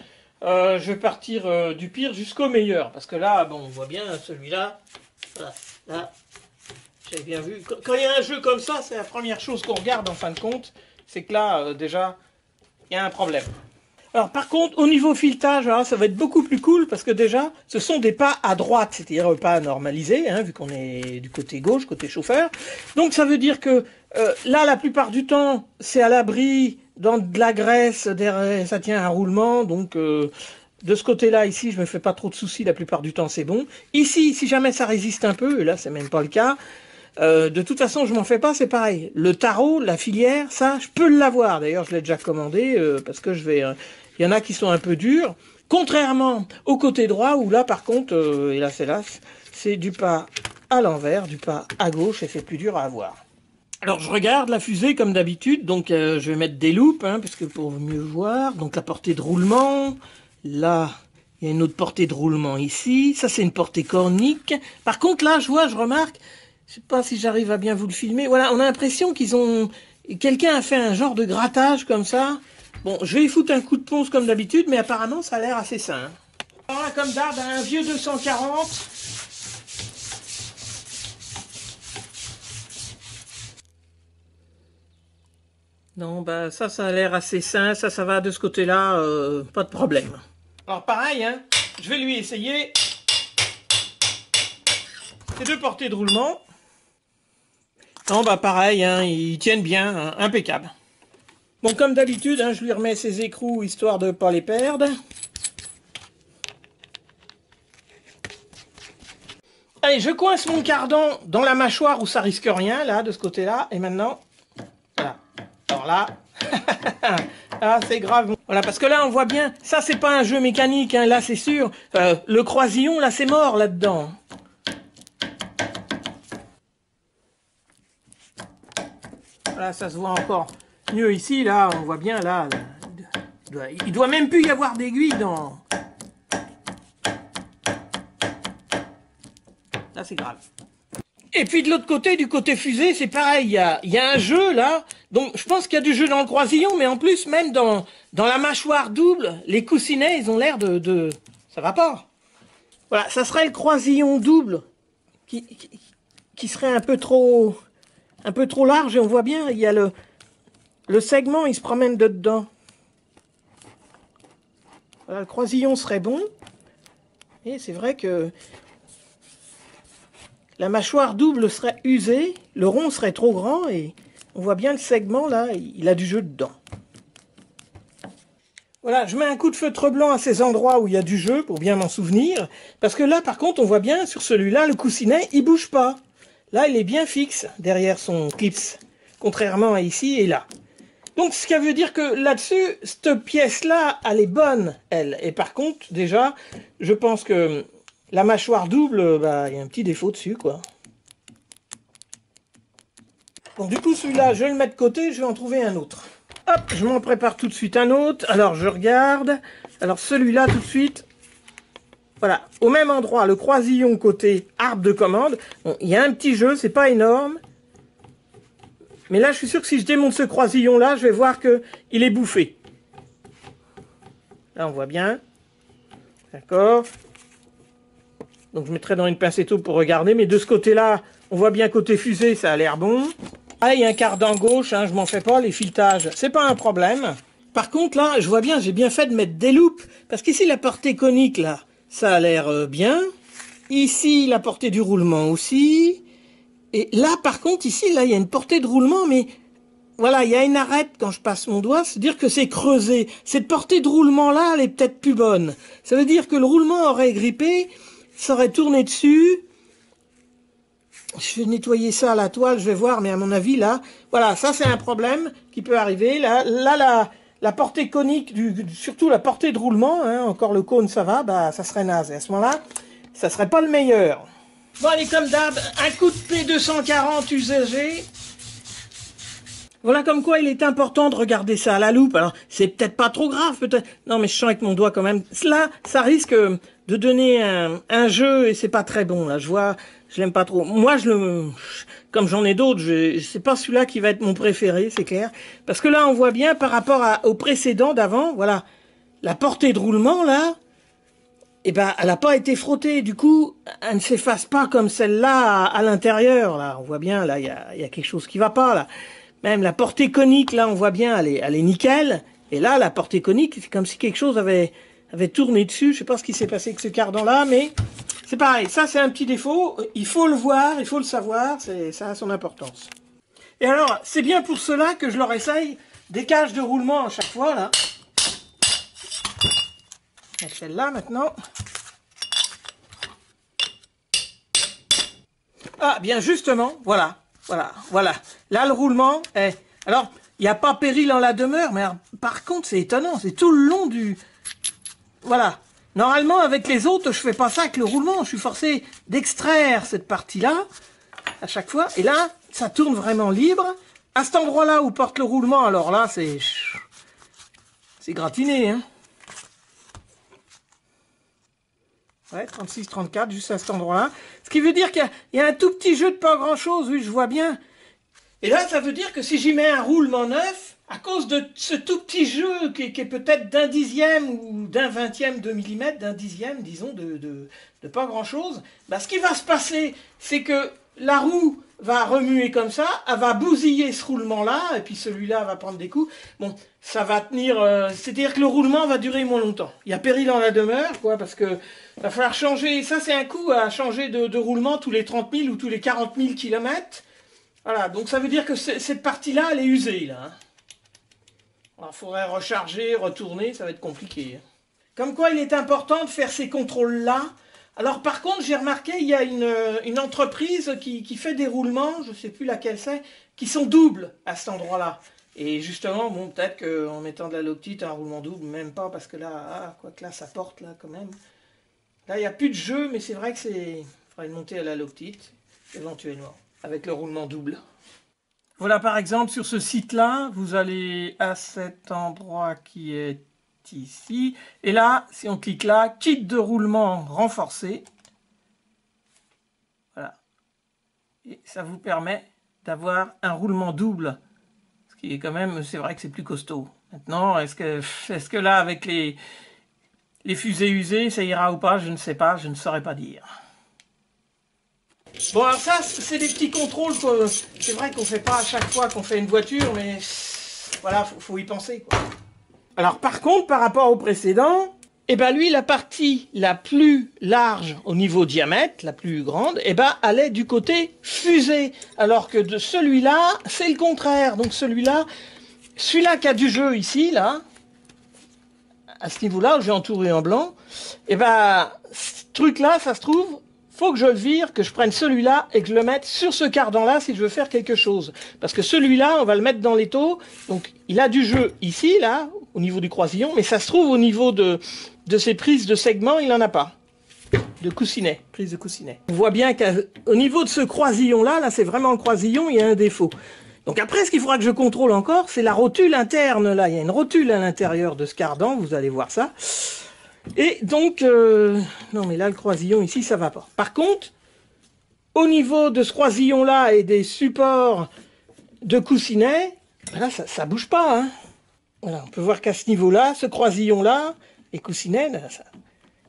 je vais partir du pire jusqu'au meilleur. Parce que là, bon, on voit bien celui-là. Voilà, là. J'ai bien vu. Quand il y a un jeu comme ça, c'est la première chose qu'on regarde en fin de compte. C'est que là, déjà, il y a un problème. Alors par contre, au niveau filetage, alors, ça va être beaucoup plus cool parce que déjà, ce sont des pas à droite, c'est-à-dire pas normalisés, hein, vu qu'on est du côté gauche, côté chauffeur. Donc ça veut dire que là, la plupart du temps, c'est à l'abri, dans de la graisse, derrière, ça tient un roulement, donc... de ce côté-là, ici, je me fais pas trop de soucis, la plupart du temps, c'est bon. Ici, si jamais ça résiste un peu, et là, c'est même pas le cas, de toute façon, je m'en fais pas, c'est pareil. Le tarot, la filière, ça, je peux l'avoir. D'ailleurs, je l'ai déjà commandé, parce que je vais... il y en a qui sont un peu durs. Contrairement au côté droit, où là, par contre, hélas, c'est du pas à l'envers, du pas à gauche, et c'est plus dur à avoir. Alors je regarde la fusée comme d'habitude, donc je vais mettre des loupes, hein, parce que pour mieux voir. Donc la portée de roulement, là il y a une autre portée de roulement ici, ça c'est une portée cornique. Par contre là je remarque, je sais pas si j'arrive à bien vous le filmer, voilà, on a l'impression qu'ils ont... Quelqu'un a fait un genre de grattage comme ça. Bon, je vais y foutre un coup de ponce comme d'habitude, mais apparemment ça a l'air assez sain. Alors là, comme d'hab, un vieux 240. Non, bah ça a l'air assez sain, ça va de ce côté-là, pas de problème. Alors pareil, hein, je vais lui essayer ces 2 portées de roulement. Non, bah pareil, hein, ils tiennent bien, hein, impeccable. Bon, comme d'habitude, hein, je lui remets ses écrous histoire de ne pas les perdre. Allez, je coince mon cardan dans la mâchoire où ça risque rien, là, de ce côté-là, et maintenant, voilà. Alors là, ah, c'est grave. Voilà, parce que là, on voit bien, ça, c'est pas un jeu mécanique, hein, là, c'est sûr. Le croisillon, là, c'est mort, là-dedans. Voilà, ça se voit encore mieux ici, là, on voit bien, là. Il doit même plus y avoir d'aiguille dans... Là, c'est grave. Et puis de l'autre côté, du côté fusée, c'est pareil, il y a un jeu là, donc je pense qu'il y a du jeu dans le croisillon, mais en plus, même dans la mâchoire double, les coussinets, ils ont l'air de... Ça va pas. Voilà, ça serait le croisillon double qui serait un peu trop large, et on voit bien, il y a le segment, il se promène de dedans. Voilà, le croisillon serait bon, et c'est vrai que la mâchoire double serait usée, le rond serait trop grand, et on voit bien le segment là, il a du jeu dedans. Voilà, je mets un coup de feutre blanc à ces endroits où il y a du jeu, pour bien m'en souvenir, parce que là, par contre, on voit bien, sur celui-là, le coussinet, il bouge pas. Là, il est bien fixe, derrière son clips, contrairement à ici et là. Donc, ce qui veut dire que là-dessus, cette pièce-là, elle est bonne, elle. Et par contre, déjà, je pense que la mâchoire double, bah, il y a un petit défaut dessus, quoi. Donc, du coup, celui-là, je vais le mettre de côté, je vais en trouver un autre. Hop, je m'en prépare tout de suite un autre. Alors, je regarde. Alors, celui-là, tout de suite. Voilà, au même endroit, le croisillon côté arbre de commande. Bon, il y a un petit jeu, c'est pas énorme. Mais là, je suis sûr que si je démonte ce croisillon-là, je vais voir qu'il est bouffé. Là, on voit bien. D'accord. Donc, je mettrai dans une pincetto pour regarder. Mais de ce côté-là, on voit bien côté fusée, ça a l'air bon. Ah, il y a un cardan gauche, hein, je m'en fais pas, les filetages, c'est pas un problème. Par contre, là, je vois bien, j'ai bien fait de mettre des loupes. Parce qu'ici, la portée conique, là, ça a l'air bien. Ici, la portée du roulement aussi. Et là, par contre, ici, là, il y a une portée de roulement, mais voilà, il y a une arête quand je passe mon doigt, c'est-à-dire que c'est creusé. Cette portée de roulement-là, elle est peut-être plus bonne. Ça veut dire que le roulement aurait grippé, ça aurait tourné dessus. Je vais nettoyer ça à la toile, je vais voir, mais à mon avis, là, voilà, ça c'est un problème qui peut arriver. Là la portée conique, surtout la portée de roulement, hein, encore le cône, ça va, bah ça serait naze. Et à ce moment-là, ça serait pas le meilleur. Bon, allez, comme d'hab, un coup de P240 usagé. Voilà comme quoi il est important de regarder ça à la loupe. Alors, c'est peut-être pas trop grave, peut-être. Non, mais je sens avec mon doigt quand même. Cela, ça risque de donner un jeu et c'est pas très bon, là. Je vois, je l'aime pas trop. Moi, comme j'en ai d'autres, c'est pas celui-là qui va être mon préféré, c'est clair. Parce que là, on voit bien par rapport au précédent d'avant, voilà. La portée de roulement, là, eh ben, elle n'a pas été frottée. Du coup, elle ne s'efface pas comme celle-là à l'intérieur, là. On voit bien, là, il y a quelque chose qui va pas, là. Même la portée conique, là, on voit bien, elle est nickel. Et là, la portée conique, c'est comme si quelque chose avait tourné dessus. Je sais pas ce qui s'est passé avec ce cardan-là, mais c'est pareil. Ça, c'est un petit défaut. Il faut le voir, il faut le savoir. Ça a son importance. Et alors, c'est bien pour cela que je leur essaye des cages de roulement à chaque fois, là. Et celle-là, maintenant. Ah, bien justement, voilà. Voilà. Là, le roulement est... Alors, il n'y a pas péril en la demeure, mais alors, par contre, c'est étonnant. C'est tout le long du... Voilà. Normalement, avec les autres, je fais pas ça avec le roulement. Je suis forcé d'extraire cette partie-là à chaque fois. Et là, ça tourne vraiment libre. À cet endroit-là où porte le roulement, alors là, c'est gratiné, hein. Ouais, 36, 34, juste à cet endroit-là. Ce qui veut dire qu'il y a un tout petit jeu de pas grand-chose, oui, je vois bien. Et là, ça veut dire que si j'y mets un roulement neuf, à cause de ce tout petit jeu qui est peut-être d'un dixième ou d'un vingtième de millimètre, d'un dixième, disons, de pas grand-chose, bah, ce qui va se passer, c'est que la roue va remuer comme ça, elle va bousiller ce roulement-là, et puis celui-là va prendre des coups. Bon, ça va tenir... c'est-à-dire que le roulement va durer moins longtemps. Il y a péril en la demeure, quoi, parce que va falloir changer... Ça, c'est un coût à changer de roulement tous les 30 000 ou tous les 40 000 kilomètres. Voilà, donc ça veut dire que cette partie-là, elle est usée, là. Hein. Alors, il faudrait recharger, retourner, ça va être compliqué. Comme quoi, il est important de faire ces contrôles-là. Alors, par contre, j'ai remarqué, il y a une entreprise qui fait des roulements, je ne sais plus laquelle c'est, qui sont doubles à cet endroit-là. Et justement, bon, peut-être qu'en mettant de la loctite, un roulement double, même pas, parce que là, quoi que là, ça porte, là, quand même. Là, il n'y a plus de jeu, mais c'est vrai que il faudrait monter à la loctite, éventuellement, avec le roulement double. Voilà, par exemple, sur ce site-là, vous allez à cet endroit qui est ici. Et là, si on clique là, kit de roulement renforcé. Voilà. Et ça vous permet d'avoir un roulement double. Ce qui est quand même, c'est vrai que c'est plus costaud. Maintenant, est-ce que là, avec les fusées usées, ça ira ou pas? Je ne sais pas, je ne saurais pas dire. Bon, alors ça, c'est des petits contrôles. C'est vrai qu'on ne fait pas à chaque fois qu'on fait une voiture, mais voilà, faut y penser, quoi. Alors par contre, par rapport au précédent, eh ben lui, la partie la plus large au niveau diamètre, la plus grande, eh ben elle est du côté fusée, alors que de celui-là, c'est le contraire. Donc celui-là qui a du jeu ici, là, à ce niveau-là, j'ai entouré en blanc, et ben ce truc-là, ça se trouve, faut que je le vire, que je prenne celui-là et que je le mette sur ce cardan-là si je veux faire quelque chose. Parce que celui-là, on va le mettre dans l'étau, donc il a du jeu ici, là, au niveau du croisillon, mais ça se trouve au niveau de ces prises de segment, il n'en a pas. De coussinet, prise de coussinet. On voit bien qu'au niveau de ce croisillon-là, là c'est vraiment le croisillon, il y a un défaut. Donc après, ce qu'il faudra que je contrôle encore, c'est la rotule interne, là. Il y a une rotule à l'intérieur de ce cardan, vous allez voir ça. Et donc, non mais là, le croisillon ici, ça va pas. Par contre, au niveau de ce croisillon-là et des supports de coussinet, là, ça bouge pas, hein. Voilà, on peut voir qu'à ce niveau-là, ce croisillon-là, les coussinets, là,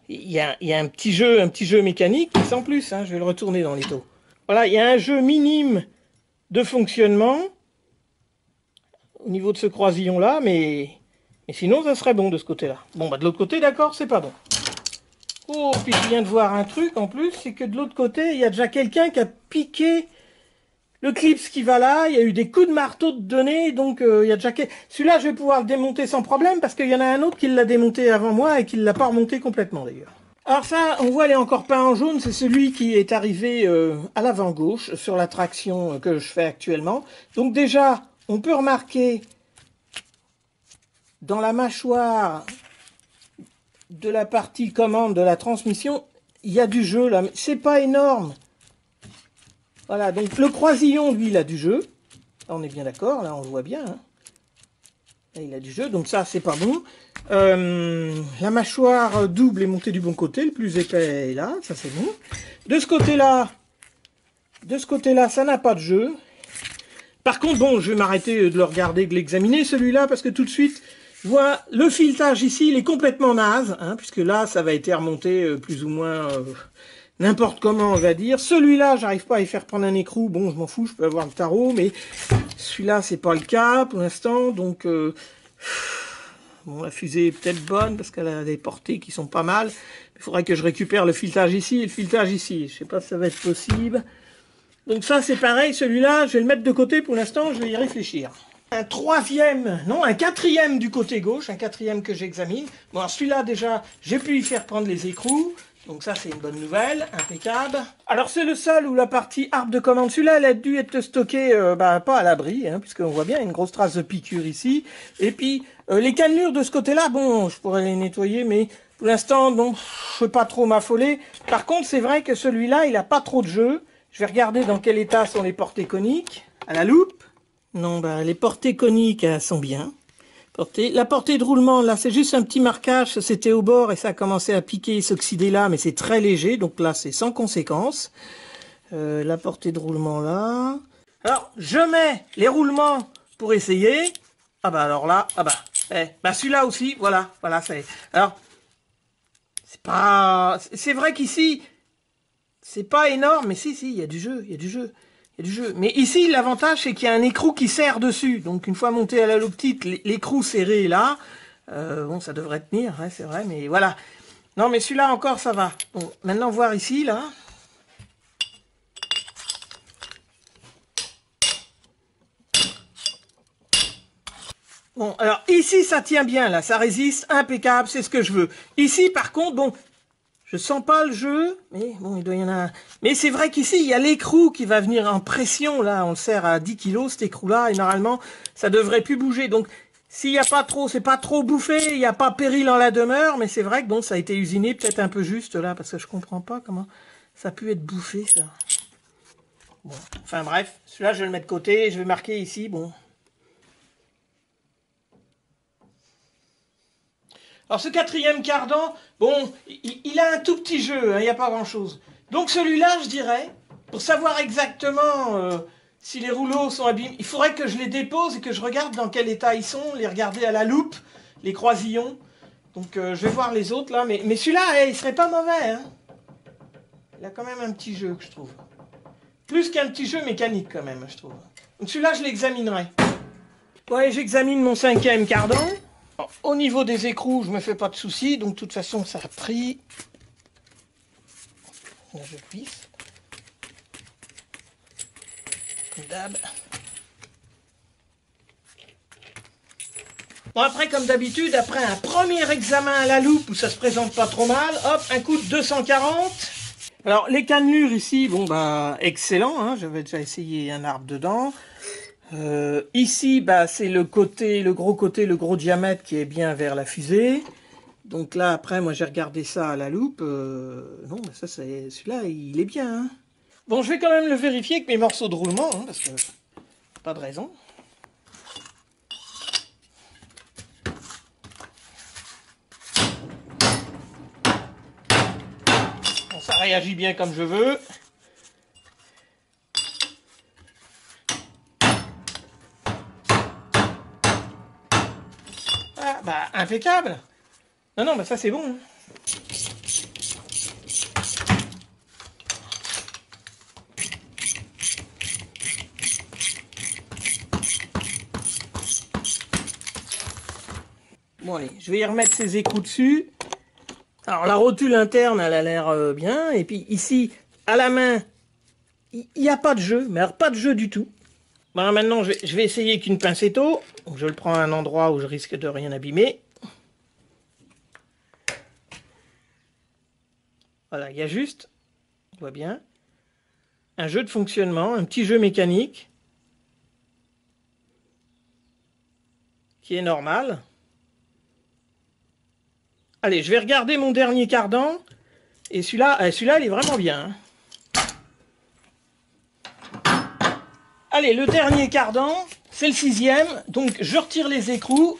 il y a un petit jeu mécanique, mais sans plus, hein. Je vais le retourner dans l'étau. Voilà, il y a un jeu minime de fonctionnement au niveau de ce croisillon-là, mais sinon, ça serait bon de ce côté-là. Bon, bah de l'autre côté, d'accord, c'est pas bon. Oh, puis je viens de voir un truc en plus, c'est que de l'autre côté, il y a déjà quelqu'un qui a piqué le clips qui va là, il y a eu des coups de marteau de données, donc il y a déjà... Celui-là, je vais pouvoir le démonter sans problème, parce qu'il y en a un autre qui l'a démonté avant moi et qui ne l'a pas remonté complètement d'ailleurs. Alors ça, on voit, elle est encore peint en jaune, c'est celui qui est arrivé à l'avant gauche, sur la traction que je fais actuellement. Donc déjà, on peut remarquer dans la mâchoire de la partie commande de la transmission, il y a du jeu là, mais c'est pas énorme. Voilà, donc le croisillon, lui, il a du jeu. Là, on est bien d'accord, là, on le voit bien. Hein. Là, il a du jeu, donc ça, c'est pas bon. La mâchoire double est montée du bon côté, le plus épais est là, ça c'est bon. De ce côté-là, ça n'a pas de jeu. Par contre, bon, je vais m'arrêter de le regarder, de l'examiner, celui-là, parce que tout de suite, je vois le filetage ici, il est complètement naze, hein, puisque là, ça va être remonté plus ou moins... n'importe comment, on va dire. Celui-là, j'arrive pas à y faire prendre un écrou. Bon, je m'en fous, je peux avoir le tarot, mais celui-là, c'est pas le cas pour l'instant. Donc, bon, la fusée est peut-être bonne parce qu'elle a des portées qui sont pas mal. Il faudrait que je récupère le filetage ici et le filetage ici. Je sais pas si ça va être possible. Donc ça, c'est pareil. Celui-là, je vais le mettre de côté pour l'instant. Je vais y réfléchir. Un quatrième du côté gauche, un quatrième que j'examine. Bon, celui-là, déjà, j'ai pu y faire prendre les écrous. Donc ça, c'est une bonne nouvelle, impeccable. Alors, c'est le seul où la partie arbre de commande, celui-là, elle a dû être stockée, pas à l'abri, hein, puisqu'on voit bien une grosse trace de piqûre ici. Et puis, les cannelures de ce côté-là, bon, je pourrais les nettoyer, mais pour l'instant, non, je ne peux pas trop m'affoler. Par contre, c'est vrai que celui-là, il n'a pas trop de jeu. Je vais regarder dans quel état sont les portées coniques, à la loupe. Non, les portées coniques, elles sont bien. La portée de roulement, là, c'est juste un petit marquage, c'était au bord et ça a commencé à piquer et s'oxyder là, mais c'est très léger, donc là, c'est sans conséquence. La portée de roulement, là. Alors, je mets les roulements pour essayer. Ah bah alors là, celui-là aussi, voilà, c'est... Alors, c'est vrai qu'ici, c'est pas énorme, mais si, il y a du jeu, il y a du jeu. Mais ici, l'avantage, c'est qu'il y a un écrou qui serre dessus. Donc, une fois monté à la loupe petite, l'écrou serré là, bon, ça devrait tenir, hein, c'est vrai, mais voilà. Non, mais celui-là encore, ça va. Bon, maintenant, voir ici, là. Bon, alors, ici, ça tient bien, là, ça résiste, impeccable, c'est ce que je veux. Ici, par contre, bon... Je sens pas le jeu, mais bon, il doit y en avoir. Mais c'est vrai qu'ici, il y a l'écrou qui va venir en pression, là. On le sert à 10 kg, cet écrou-là, et normalement, ça devrait plus bouger. Donc, s'il n'y a pas trop, c'est pas trop bouffé, il n'y a pas péril en la demeure, mais c'est vrai que bon, ça a été usiné peut-être un peu juste, là, parce que je comprends pas comment ça a pu être bouffé, ça. Bon, enfin bref, celui-là, je vais le mettre de côté, je vais marquer ici, bon... Alors ce quatrième cardan, bon, il a un tout petit jeu, hein, il n'y a pas grand-chose. Donc celui-là, je dirais, Pour savoir exactement si les rouleaux sont abîmés, il faudrait que je les dépose et que je regarde dans quel état ils sont, les regarder à la loupe, les croisillons. Donc je vais voir les autres là, mais celui-là, il serait pas mauvais. Hein. Il a quand même un petit jeu que je trouve. Plus qu'un petit jeu mécanique quand même, je trouve. Donc celui-là, je l'examinerai. Ouais, j'examine mon 5e cardan. Au niveau des écrous, je me fais pas de soucis, donc de toute façon, ça a pris. Là, je glisse. Comme d'hab. Bon, après, comme d'habitude, après un premier examen à la loupe où ça se présente pas trop mal, hop, un coup de 240. Alors, les cannelures ici, bon, bah, excellent, hein, j'avais déjà essayé un arbre dedans. Ici, bah, c'est le gros diamètre qui est bien vers la fusée. Donc là, après, moi, j'ai regardé ça à la loupe. Non, mais ça, celui-là, il est bien. Hein. Bon, je vais quand même le vérifier avec mes morceaux de roulement, hein, parce que pas de raison. Bon, ça réagit bien comme je veux. Ah, bah, impeccable. Non, bah ça, c'est bon. Hein. Bon, allez, je vais y remettre ces écrous dessus. Alors, la rotule interne, elle a l'air bien. Et puis, ici, à la main, il n'y a pas de jeu. Mais alors, pas de jeu du tout. Bon, maintenant, je vais essayer avec une pincetto. Donc, je le prends à un endroit où je risque de rien abîmer. Voilà, il y a juste, on voit bien, un jeu de fonctionnement, un petit jeu mécanique qui est normal. Allez, je vais regarder mon dernier cardan. Et celui-là, il est vraiment bien. Hein. Allez, le dernier cardan, c'est le 6e. Donc, je retire les écrous.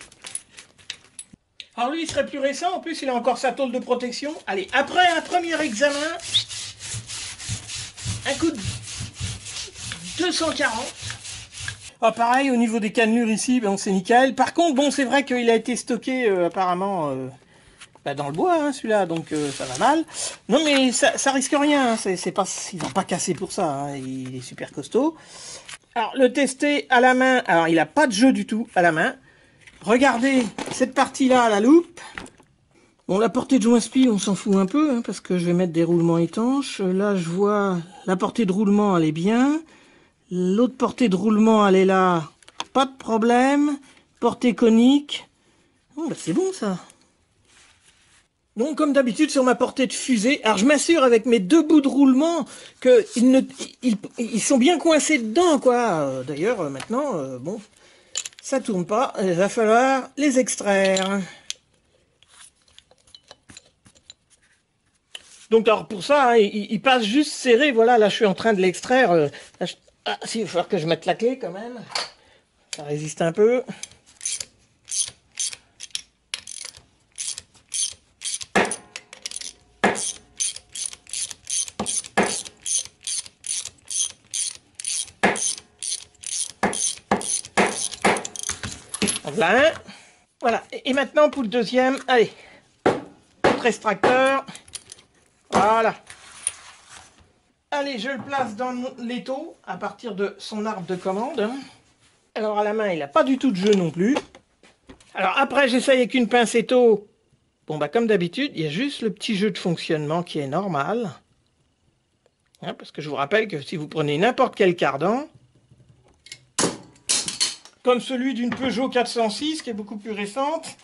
Alors lui, il serait plus récent. En plus, il a encore sa tôle de protection. Allez, après un premier examen, un coup de 240. Ah, pareil, au niveau des cannelures ici, ben, c'est nickel. Par contre, bon, c'est vrai qu'il a été stocké apparemment dans le bois, hein, celui-là, donc ça va mal. Non, mais ça risque rien. Hein, c'est pas, il va pas casser pour ça. Hein, il est super costaud. Alors, le tester à la main. Alors, il n'a pas de jeu du tout à la main. Regardez cette partie-là à la loupe. Bon, la portée de joint-spi, on s'en fout un peu, hein, parce que je vais mettre des roulements étanches. Là, je vois la portée de roulement, elle est bien. L'autre portée de roulement, elle est là. Pas de problème. Portée conique. Oh, bah, c'est bon, ça. Donc, comme d'habitude, sur ma portée de fusée, alors je m'assure avec mes 2 bouts de roulement qu'ils sont bien coincés dedans, quoi. D'ailleurs, maintenant, bon... Ça tourne pas, il va falloir les extraire. Donc alors pour ça, hein, il passe juste serré, voilà, là je suis en train de l'extraire. Ah si, il va falloir que je mette la clé quand même. Ça résiste un peu. Voilà. Voilà. Et maintenant pour le deuxième, allez. Autre extracteur. Voilà. Allez, je le place dans l'étau à partir de son arbre de commande. Alors à la main, il n'a pas du tout de jeu non plus. Alors après, j'essaye avec une pincetto. Bon, bah comme d'habitude, il y a juste le petit jeu de fonctionnement qui est normal. Hein, parce que je vous rappelle que si vous prenez n'importe quel cardan, comme celui d'une Peugeot 406 qui est beaucoup plus récente,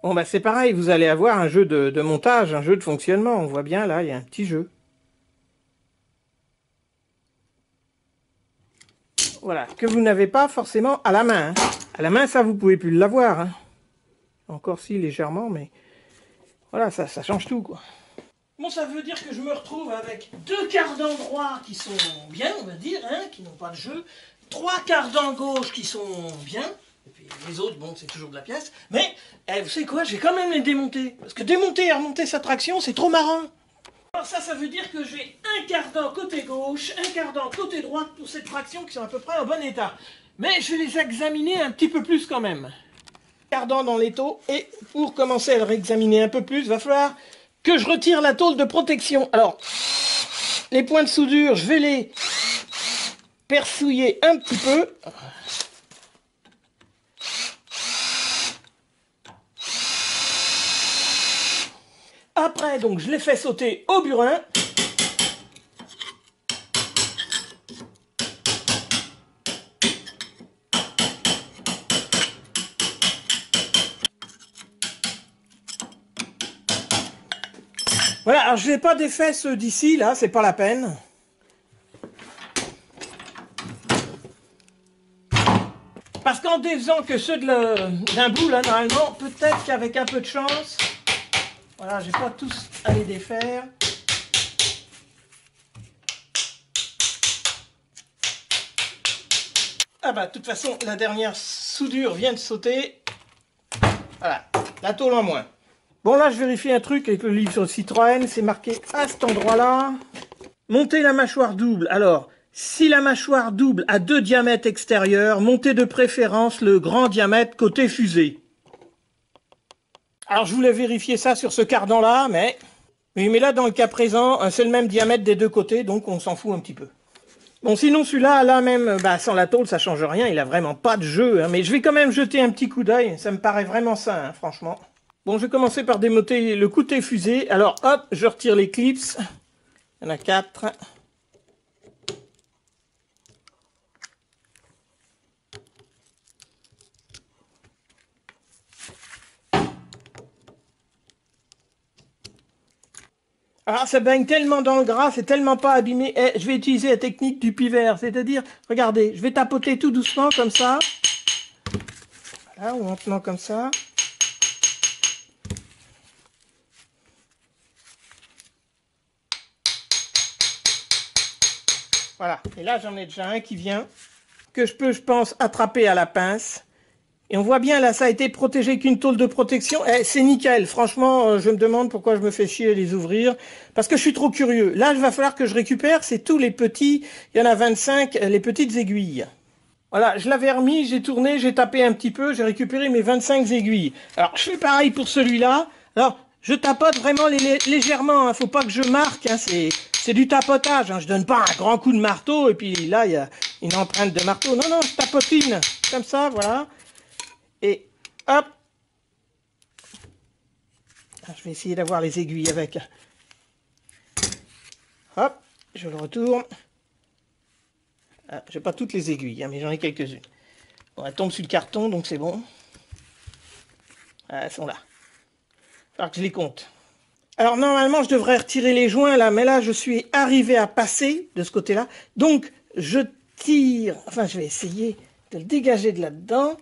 bon bah c'est pareil, vous allez avoir un jeu de montage, un jeu de fonctionnement. On voit bien là, il y a un petit jeu. Voilà, que vous n'avez pas forcément à la main. Hein. À la main, ça, vous pouvez plus l'avoir. Hein. Encore si, légèrement, mais voilà, ça change tout, quoi. Bon, ça veut dire que je me retrouve avec 2 cardans droits qui sont bien, on va dire, hein, qui n'ont pas de jeu. 3 cardans gauche qui sont bien. Et puis les autres, bon, c'est toujours de la pièce. Mais, vous savez quoi, je vais quand même les démonter. Parce que démonter et remonter sa traction, c'est trop marrant. Alors ça veut dire que j'ai un cardan côté gauche, un cardan côté droite pour cette traction qui sont à peu près en bon état. Mais je vais les examiner un petit peu plus quand même. Cardan dans l'étau, et pour commencer à le réexaminer un peu plus, il va falloir que je retire la tôle de protection. Alors, les points de soudure, je vais les persouiller un petit peu. Après, donc, je les fais sauter au burin. Voilà, alors je n'ai pas défait ceux d'ici, là, c'est pas la peine. Parce qu'en défaisant que ceux d'un bout, là, normalement, peut-être qu'avec un peu de chance, voilà, je vais pas tous à les défaire. Ah bah, de toute façon, la dernière soudure vient de sauter. Voilà, la tôle en moins. Bon, là, je vérifie un truc avec le livre sur Citroën, c'est marqué à cet endroit-là. Monter la mâchoire double. Alors, si la mâchoire double a 2 diamètres extérieurs, montez de préférence le grand diamètre côté fusée. Alors, je voulais vérifier ça sur ce cardan-là, mais... Oui, mais là, dans le cas présent, c'est le même diamètre des deux côtés, donc on s'en fout un petit peu. Bon, sinon, celui-là, là même, bah, sans la tôle, ça change rien, il a vraiment pas de jeu, hein, mais je vais quand même jeter un petit coup d'œil, ça me paraît vraiment sain, hein, franchement. Bon, je vais commencer par démonter le côté fusée. Alors, hop, je retire les clips. Il y en a 4. Alors, ça baigne tellement dans le gras, c'est tellement pas abîmé. Eh, je vais utiliser la technique du pivert, c'est-à-dire, regardez, je vais tapoter tout doucement comme ça. Voilà, ou en tenant comme ça. Voilà, et là j'en ai déjà un qui vient, que je peux, je pense, attraper à la pince. Et on voit bien, là, ça a été protégé qu'une tôle de protection. Eh, c'est nickel, franchement, je me demande pourquoi je me fais chier à les ouvrir, parce que je suis trop curieux. Là, il va falloir que je récupère, c'est tous les petits, il y en a 25, les petites aiguilles. Voilà, je l'avais remis, j'ai tourné, j'ai tapé un petit peu, j'ai récupéré mes 25 aiguilles. Alors, je fais pareil pour celui-là. Alors, je tapote vraiment légèrement, hein, faut pas que je marque, hein, c'est du tapotage, hein, je donne pas un grand coup de marteau, et puis là, il y a une empreinte de marteau. Non, non, je tapotine, comme ça, voilà. Et hop. Je vais essayer d'avoir les aiguilles avec. Hop, je le retourne. Ah, j'ai pas toutes les aiguilles, hein, mais j'en ai quelques-unes. Bon, elles tombent sur le carton, donc c'est bon. Ah, elles sont là. Il va falloir que je les compte. Alors normalement, je devrais retirer les joints là, mais là, je suis arrivé à passer de ce côté-là. Donc, je tire... Enfin, je vais essayer de le dégager de là-dedans.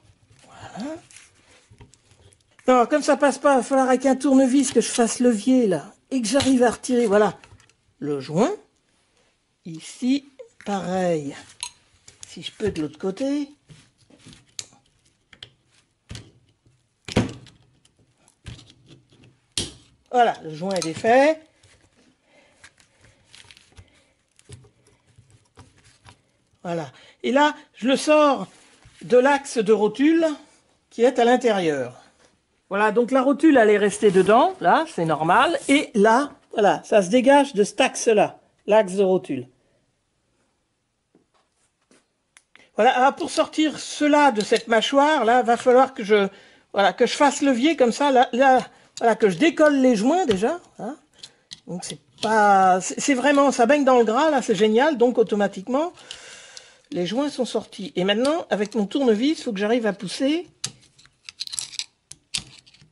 Voilà. Non, comme ça passe pas, il va falloir avec un tournevis que je fasse levier là. Et que j'arrive à retirer, voilà, le joint. Ici, pareil. Si je peux de l'autre côté. Voilà, le joint est défait. Voilà. Et là, je le sors de l'axe de rotule qui est à l'intérieur. Voilà, donc la rotule, elle est restée dedans, là, c'est normal. Et là, voilà, ça se dégage de cet axe-là, l'axe de rotule. Voilà, alors pour sortir cela de cette mâchoire, là, va falloir que je fasse levier comme ça, là, voilà, que je décolle les joints déjà. Hein. Donc c'est pas, c'est vraiment, ça baigne dans le gras, là, c'est génial. Donc automatiquement, les joints sont sortis. Et maintenant, avec mon tournevis, il faut que j'arrive à pousser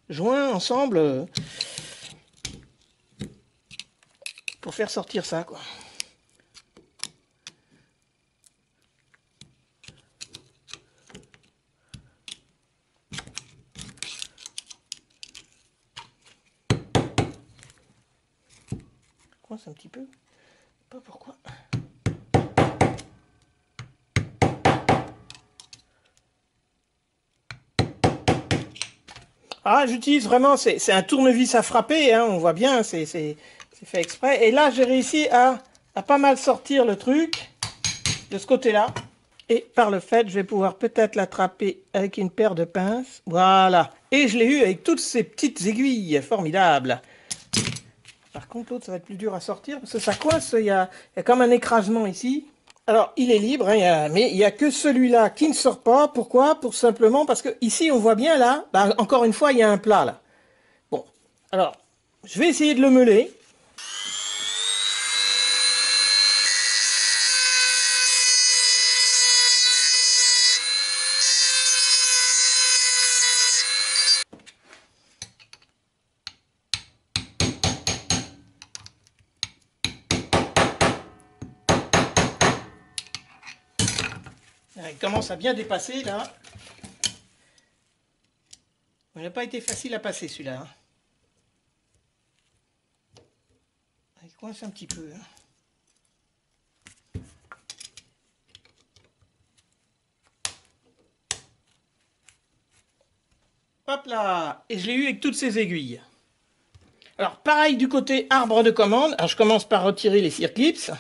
joints ensemble pour faire sortir ça, quoi. Coince un petit peu, pas pourquoi. Ah, j'utilise vraiment, c'est un tournevis à frapper, hein, on voit bien, c'est C'est fait exprès. Et là, j'ai réussi à pas mal sortir le truc de ce côté-là. Et par le fait, je vais pouvoir peut-être l'attraper avec une paire de pinces. Voilà. Et je l'ai eu avec toutes ces petites aiguilles. Formidable. Par contre, l'autre, ça va être plus dur à sortir parce que ça coince. Il y a comme un écrasement ici. Alors, il est libre, hein, mais il n'y a que celui-là qui ne sort pas. Pourquoi? Pour simplement parce que ici, on voit bien là, bah, encore une fois, il y a un plat là. Bon, alors, je vais essayer de le meuler. Il commence à bien dépasser là. Il n'a pas été facile à passer celui-là. Hein. Il coince un petit peu. Hein. Hop là. Et je l'ai eu avec toutes ces aiguilles. Alors pareil du côté arbre de commande. Alors je commence par retirer les circlips.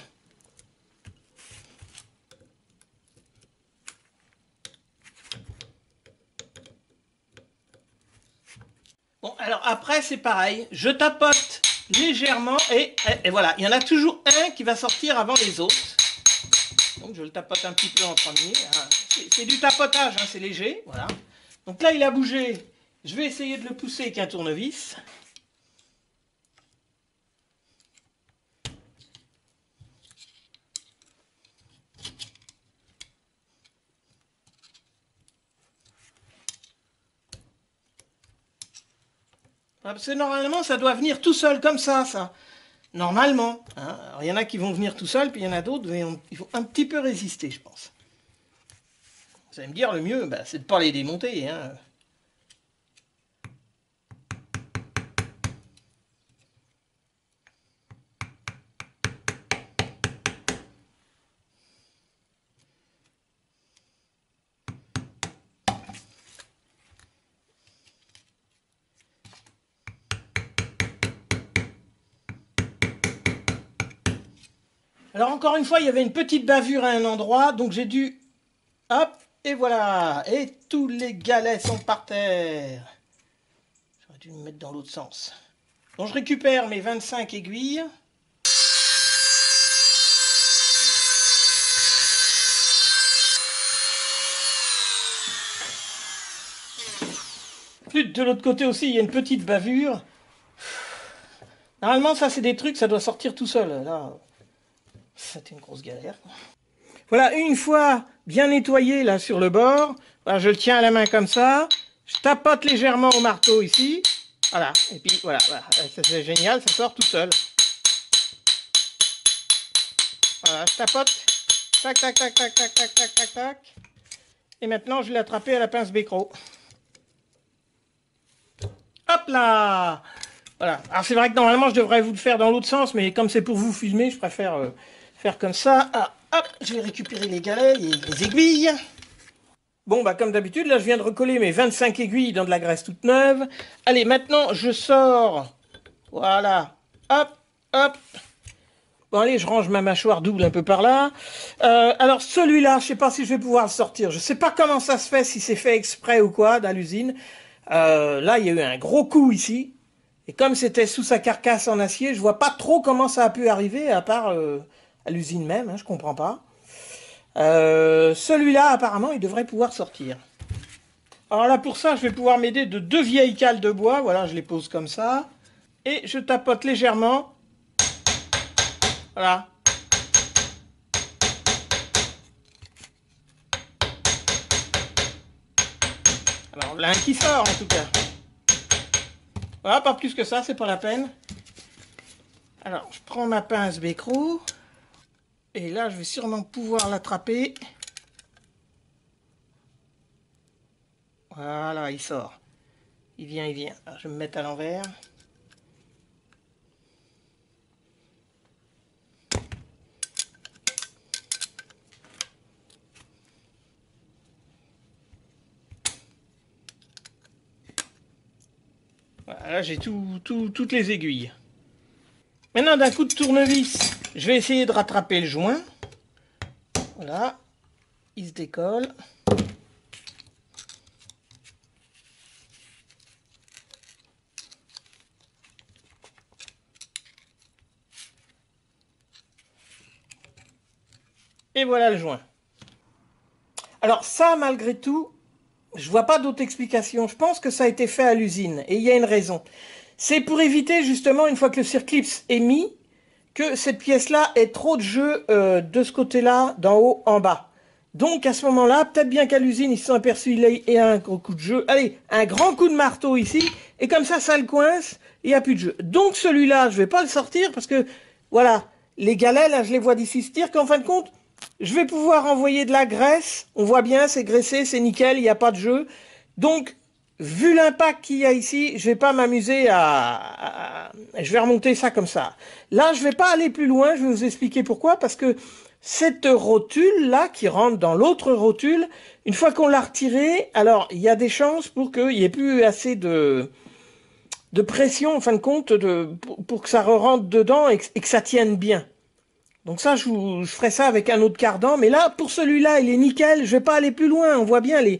Bon, alors après, c'est pareil. Je tapote légèrement et voilà. Il y en a toujours un qui va sortir avant les autres. Donc, je le tapote un petit peu en premier. C'est du tapotage, hein, c'est léger. Voilà. Donc là, il a bougé. Je vais essayer de le pousser avec un tournevis. Parce que normalement, ça doit venir tout seul comme ça. Normalement. Hein. Alors, il y en a qui vont venir tout seul, puis il y en a d'autres, il faut un petit peu résister, je pense. Vous allez me dire, le mieux, bah, c'est de ne pas les démonter. Hein. Alors encore une fois, il y avait une petite bavure à un endroit, donc j'ai dû... Hop, et voilà. Et tous les galets sont par terre. J'aurais dû me mettre dans l'autre sens. Donc je récupère mes 25 aiguilles. Flûte de l'autre côté aussi, il y a une petite bavure. Normalement, ça c'est des trucs, ça doit sortir tout seul. Là, c'était une grosse galère. Voilà, une fois bien nettoyé là sur le bord, voilà, je le tiens à la main comme ça. Je tapote légèrement au marteau ici. Voilà, et puis voilà, ça c'est génial, ça sort tout seul. Voilà, je tapote. Tac, tac, tac, tac, tac, tac, tac, tac, tac. Et maintenant, je l'ai attrapé à la pince Becro. Hop là! Voilà. Alors c'est vrai que normalement, je devrais vous le faire dans l'autre sens, mais comme c'est pour vous filmer, je préfère faire comme ça. Ah, hop, je vais récupérer les galets, les aiguilles. Bon, bah comme d'habitude, là, je viens de recoller mes 25 aiguilles dans de la graisse toute neuve. Allez, maintenant, je sors. Voilà. Hop, hop. Bon, allez, je range ma mâchoire double un peu par là. Alors, celui-là, je sais pas si je vais pouvoir le sortir. Je sais pas comment ça se fait, si c'est fait exprès ou quoi, dans l'usine. Là, il y a eu un gros coup ici. Et comme c'était sous sa carcasse en acier, je vois pas trop comment ça a pu arriver, à part à l'usine même, hein, je comprends pas. Celui-là, apparemment, il devrait pouvoir sortir. Alors là, pour ça, je vais pouvoir m'aider de deux vieilles cales de bois. Voilà, je les pose comme ça. Et je tapote légèrement. Voilà. Alors, là, un qui sort, en tout cas. Voilà, pas plus que ça, c'est pas la peine. Alors, je prends ma pince Becro. Et là, je vais sûrement pouvoir l'attraper. Voilà, il sort. Il vient, il vient. Alors, je vais me mettre à l'envers. Voilà, là, j'ai toutes les aiguilles. Maintenant, d'un coup de tournevis, je vais essayer de rattraper le joint. Voilà, il se décolle. Et voilà le joint. Alors ça, malgré tout, je vois pas d'autre explication. Je pense que ça a été fait à l'usine. Et il y a une raison. C'est pour éviter, justement, une fois que le circlips est mis, que cette pièce-là ait trop de jeu de ce côté-là, d'en haut en bas. Donc, à ce moment-là, peut-être bien qu'à l'usine, ils se sont aperçus, il y a un gros coup de jeu. Allez, un grand coup de marteau ici. Et comme ça le coince, il n'y a plus de jeu. Donc, celui-là, je vais pas le sortir parce que, voilà, les galets, là, je les vois d'ici se dire qu'en fin de compte, je vais pouvoir envoyer de la graisse. On voit bien, c'est graissé, c'est nickel, il n'y a pas de jeu. Donc, vu l'impact qu'il y a ici, je vais pas m'amuser je vais remonter ça comme ça. Là, je vais pas aller plus loin, je vais vous expliquer pourquoi. Parce que cette rotule-là, qui rentre dans l'autre rotule, une fois qu'on l'a retirée, alors, il y a des chances pour qu'il n'y ait plus assez de pression, en fin de compte, pour que ça rentre dedans et que ça tienne bien. Donc ça, je ferai ça avec un autre cardan. Mais là, pour celui-là, il est nickel. Je vais pas aller plus loin. On voit bien les...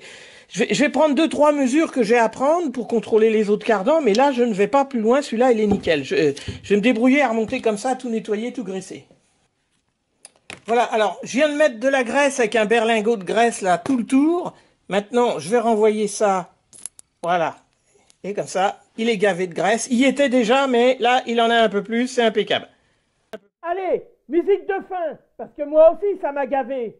Je vais prendre 2-3 mesures que j'ai à prendre pour contrôler les autres cardans. Mais là, je ne vais pas plus loin. Celui-là, il est nickel. Je vais me débrouiller à remonter comme ça, tout nettoyer, tout graisser. Voilà. Alors, je viens de mettre de la graisse avec un berlingot de graisse, là, tout le tour. Maintenant, je vais renvoyer ça. Voilà. Et comme ça, il est gavé de graisse. Il y était déjà, mais là, il en a un peu plus. C'est impeccable. Allez, musique de fin, parce que moi aussi, ça m'a gavé.